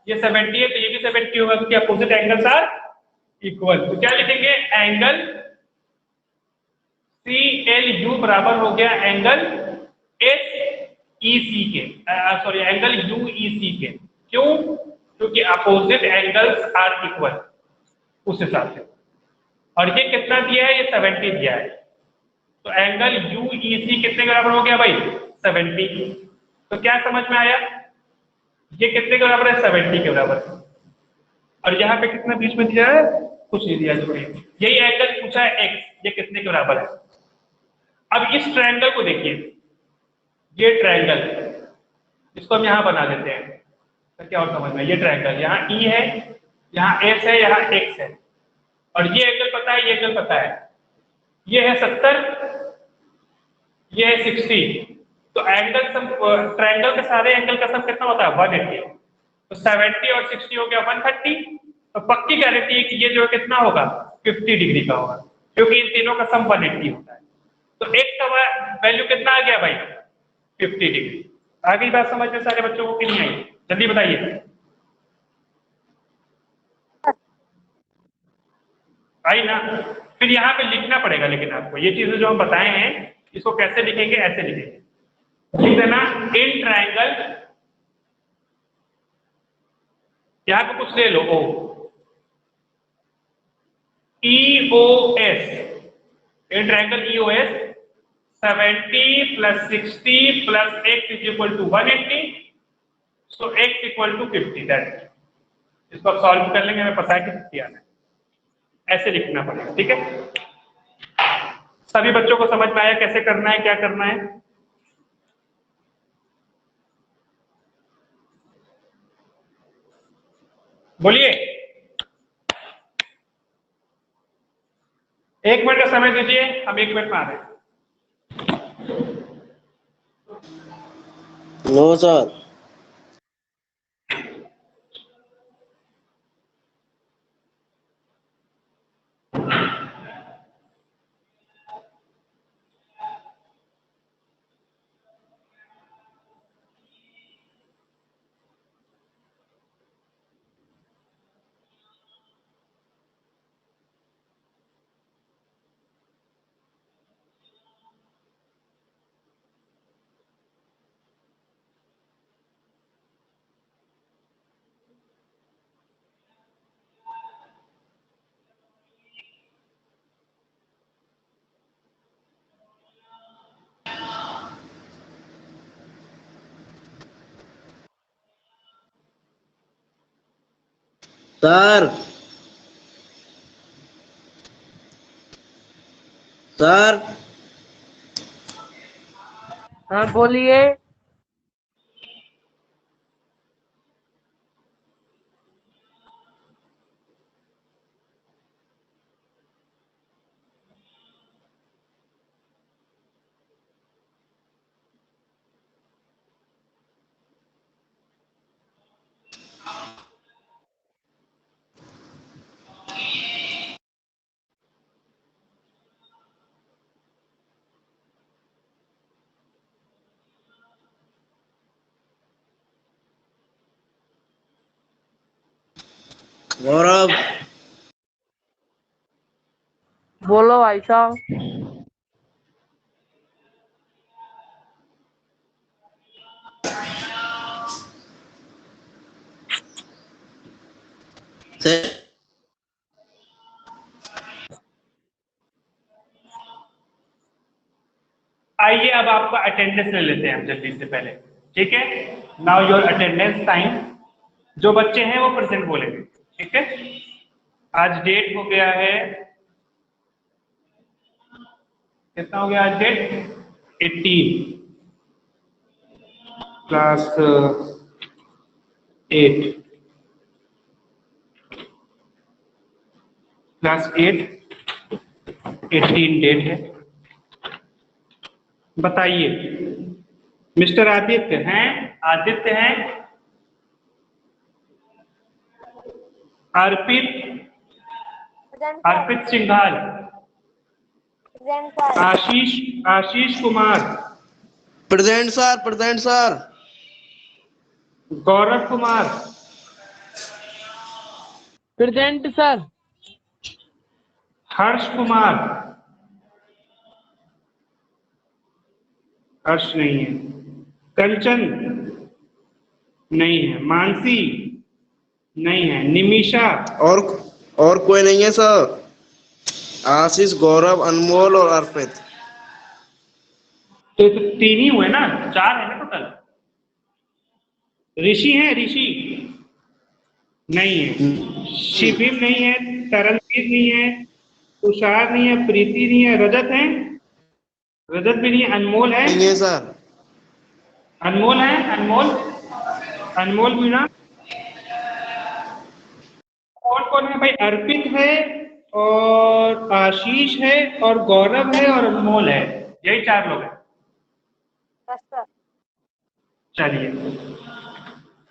A: ये 70 है, तो ये भी 70 होगा क्योंकि अपोजिट एंगल्स आर इक्वल। तो क्या लिखेंगे? एंगल CLU बराबर हो गया एंगल SEC के, सॉरी एंगल UEC के। क्यों? क्योंकि अपोजिट एंगल्स आर इक्वल, उस हिसाब से। और ये कितना दिया है? ये 70 दिया है, तो एंगल UEC कितने के बराबर हो गया भाई? 70। तो क्या समझ में आया? ये कितने के बराबर है? 70 के बराबर। और यहाँ पे कितना बीच में दिया है? कुछ नहीं दिया, छोड़िए। यही एंगल पूछा है x, ये कितने के बराबर है? अब इस ट्रायंगल को देखिए, ये ट्रायंगल, इसको हम यहां बना देते हैं, तो क्या और समझ में? ये ट्रायंगल यहाँ E है, यहाँ S है, यहाँ X है, और ये एंगल पता है, ये एंगल पता है, ये है 70, ये है 60। तो एंगल सम, ट्रायंगल के सारे एंगल का सम कितना होता है? 180। तो 70 और 60 हो गया 130। तो पक्की गारंटी है कि ये जो है कितना होगा? 50 डिग्री का होगा, क्योंकि इन तीनों का सम 180 होता है। तो x का वैल्यू कितना आ गया भाई? 50 डिग्री। आगे बात समझ में सारे बच्चों को कि नहीं आई? जल्दी बताइए। आई ना? फिर यहाँ पे लिखना पड़ेगा, लेकिन आपको ये चीजें जो हम बताए हैं इसको कैसे लिखेंगे? ऐसे लिखेंगे, लिख देना इन ट्रायंगल, यहाँ पे कुछ ले लो, O EOS, in triangle EOS 70 plus 60 plus x is equal to 180, so x equal to 50। That, इसको आप सॉल्व कर लेंगे, हमें पता है कि 50 आना है। ऐसे लिखना पड़ेगा, ठीक है? सभी बच्चों को समझ में आया कैसे करना है, क्या करना है? बोलिए। 1 मिनट का समय दीजिए, हम 1 मिनट में आ रहे हैं।
C: No sir. सर सर
B: हाँ बोलिए।
C: गौरव
B: बोलो भाई साहब।
C: सर
A: आइए अब आपका अटेंडेंस ले लेते हैं हम जल्दी से पहले, ठीक है। Now your attendance time. जो बच्चे हैं वो प्रेजेंट बोलेंगे, ठीक है। आज डेट हो गया है, कितना हो गया आज डेट? 18, क्लास 8, क्लास 8, 18 डेट है। बताइए, मिस्टर आदित्य हैं? आदित्य हैं? Arpit, Arpit Singhal, Ashish, Ashish Kumar,
C: present sir, present sir.
A: Gaurav Kumar,
B: present sir.
A: Harsh Kumar, Harsh नहीं है। कंचन नहीं है। मानसी नहीं है। निमिषा,
C: और कोई नहीं है सर। आशीष, गौरव, अनमोल और अर्पित।
A: तो 3 ही हुए ना, 4 है ना टोटल। ऋषि है? ऋषि नहीं है। शिविम नहीं है। तरनवीर नहीं है। तुषार नहीं है। प्रीति नहीं है। रजत है? रजत भी नहीं है। अनमोल है?
C: नहीं है सर।
A: अनमोल है? अनमोल, अनमोल मीणा। कौन कौन है भाई? अर्पित है और आशीष है और गौरव है और अनमोल है। यही 4 लोग हैं। चलिए,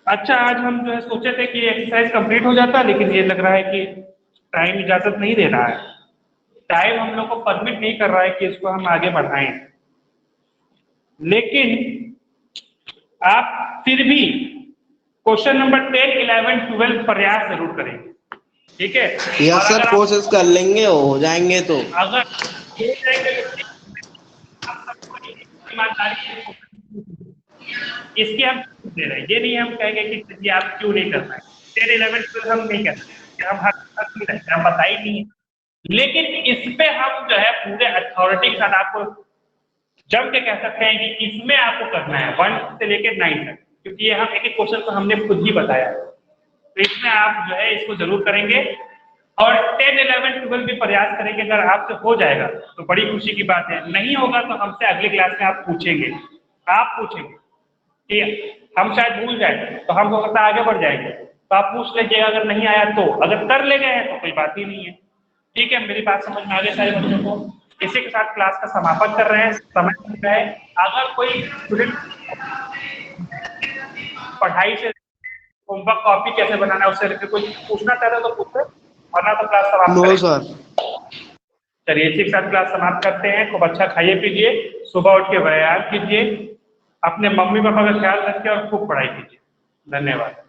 A: अच्छा आज हम जो है सोचे थे कि एक्सरसाइज कंप्लीट हो जाता, लेकिन ये लग रहा है कि टाइम इजाजत नहीं दे रहा है। टाइम हम लोग को परमिट नहीं कर रहा है कि इसको हम आगे बढ़ाएं। लेकिन आप फिर भी क्वेश्चन नंबर 10, 11, 12 प्रयास जरूर करेंगे, ठीक है।
C: यस
A: और
C: सर,
A: अगर
C: कोशिश कर लेंगे, हो जाएंगे तो।
A: अगर हो जाएंगे तो आप सबको ईमानदारी से इसकी हम दे रहे हैं। ये नहीं हम कहेंगे कि जी आप क्यों नहीं कर पाए। 10, 11, 12 हम नहीं कर सकते, हम हक नहीं रखते, हम बता ही नहीं है। लेकिन इस पे हम जो है पूरे अथॉरिटी के साथ आपको जम के कह सकते हैं कि इसमें आपको करना है 1 से लेकर 9 तक, क्योंकि ये हम एक एक क्वेश्चन को हमने खुद ही बताया। तो इसमें आप जो है इसको जरूर करेंगे और 10, 11, 12 भी प्रयास करेंगे। अगर आपसे हो जाएगा तो बड़ी खुशी की बात है, नहीं होगा तो हमसे अगले क्लास में आप पूछेंगे। आप पूछेंगे कि हम शायद भूल जाए तो हम हो सकता है आगे बढ़ जाएंगे, तो आप पूछ लीजिएगा। अगर नहीं आया तो, अगर कर ले गए हैं तो कोई बात ही नहीं है, ठीक है। मेरी बात समझ में आ गई सारे बच्चों को? इसी के साथ क्लास का समापन कर रहे हैं, समय हो गया है। अगर कोई स्टूडेंट पढ़ाई से होमवर्क कॉपी कैसे बनाना है उससे रिलेटेड कोई पूछना चाहता है तो पूछे, वरना तो क्लास समाप्त
C: नो
A: करें।
C: सर।
A: चलिए इसी के साथ क्लास समाप्त करते हैं। खूब अच्छा खाइए पीजिए, सुबह उठ के व्यायाम कीजिए, अपने मम्मी पापा का ख्याल रखिए और खूब पढ़ाई कीजिए। धन्यवाद।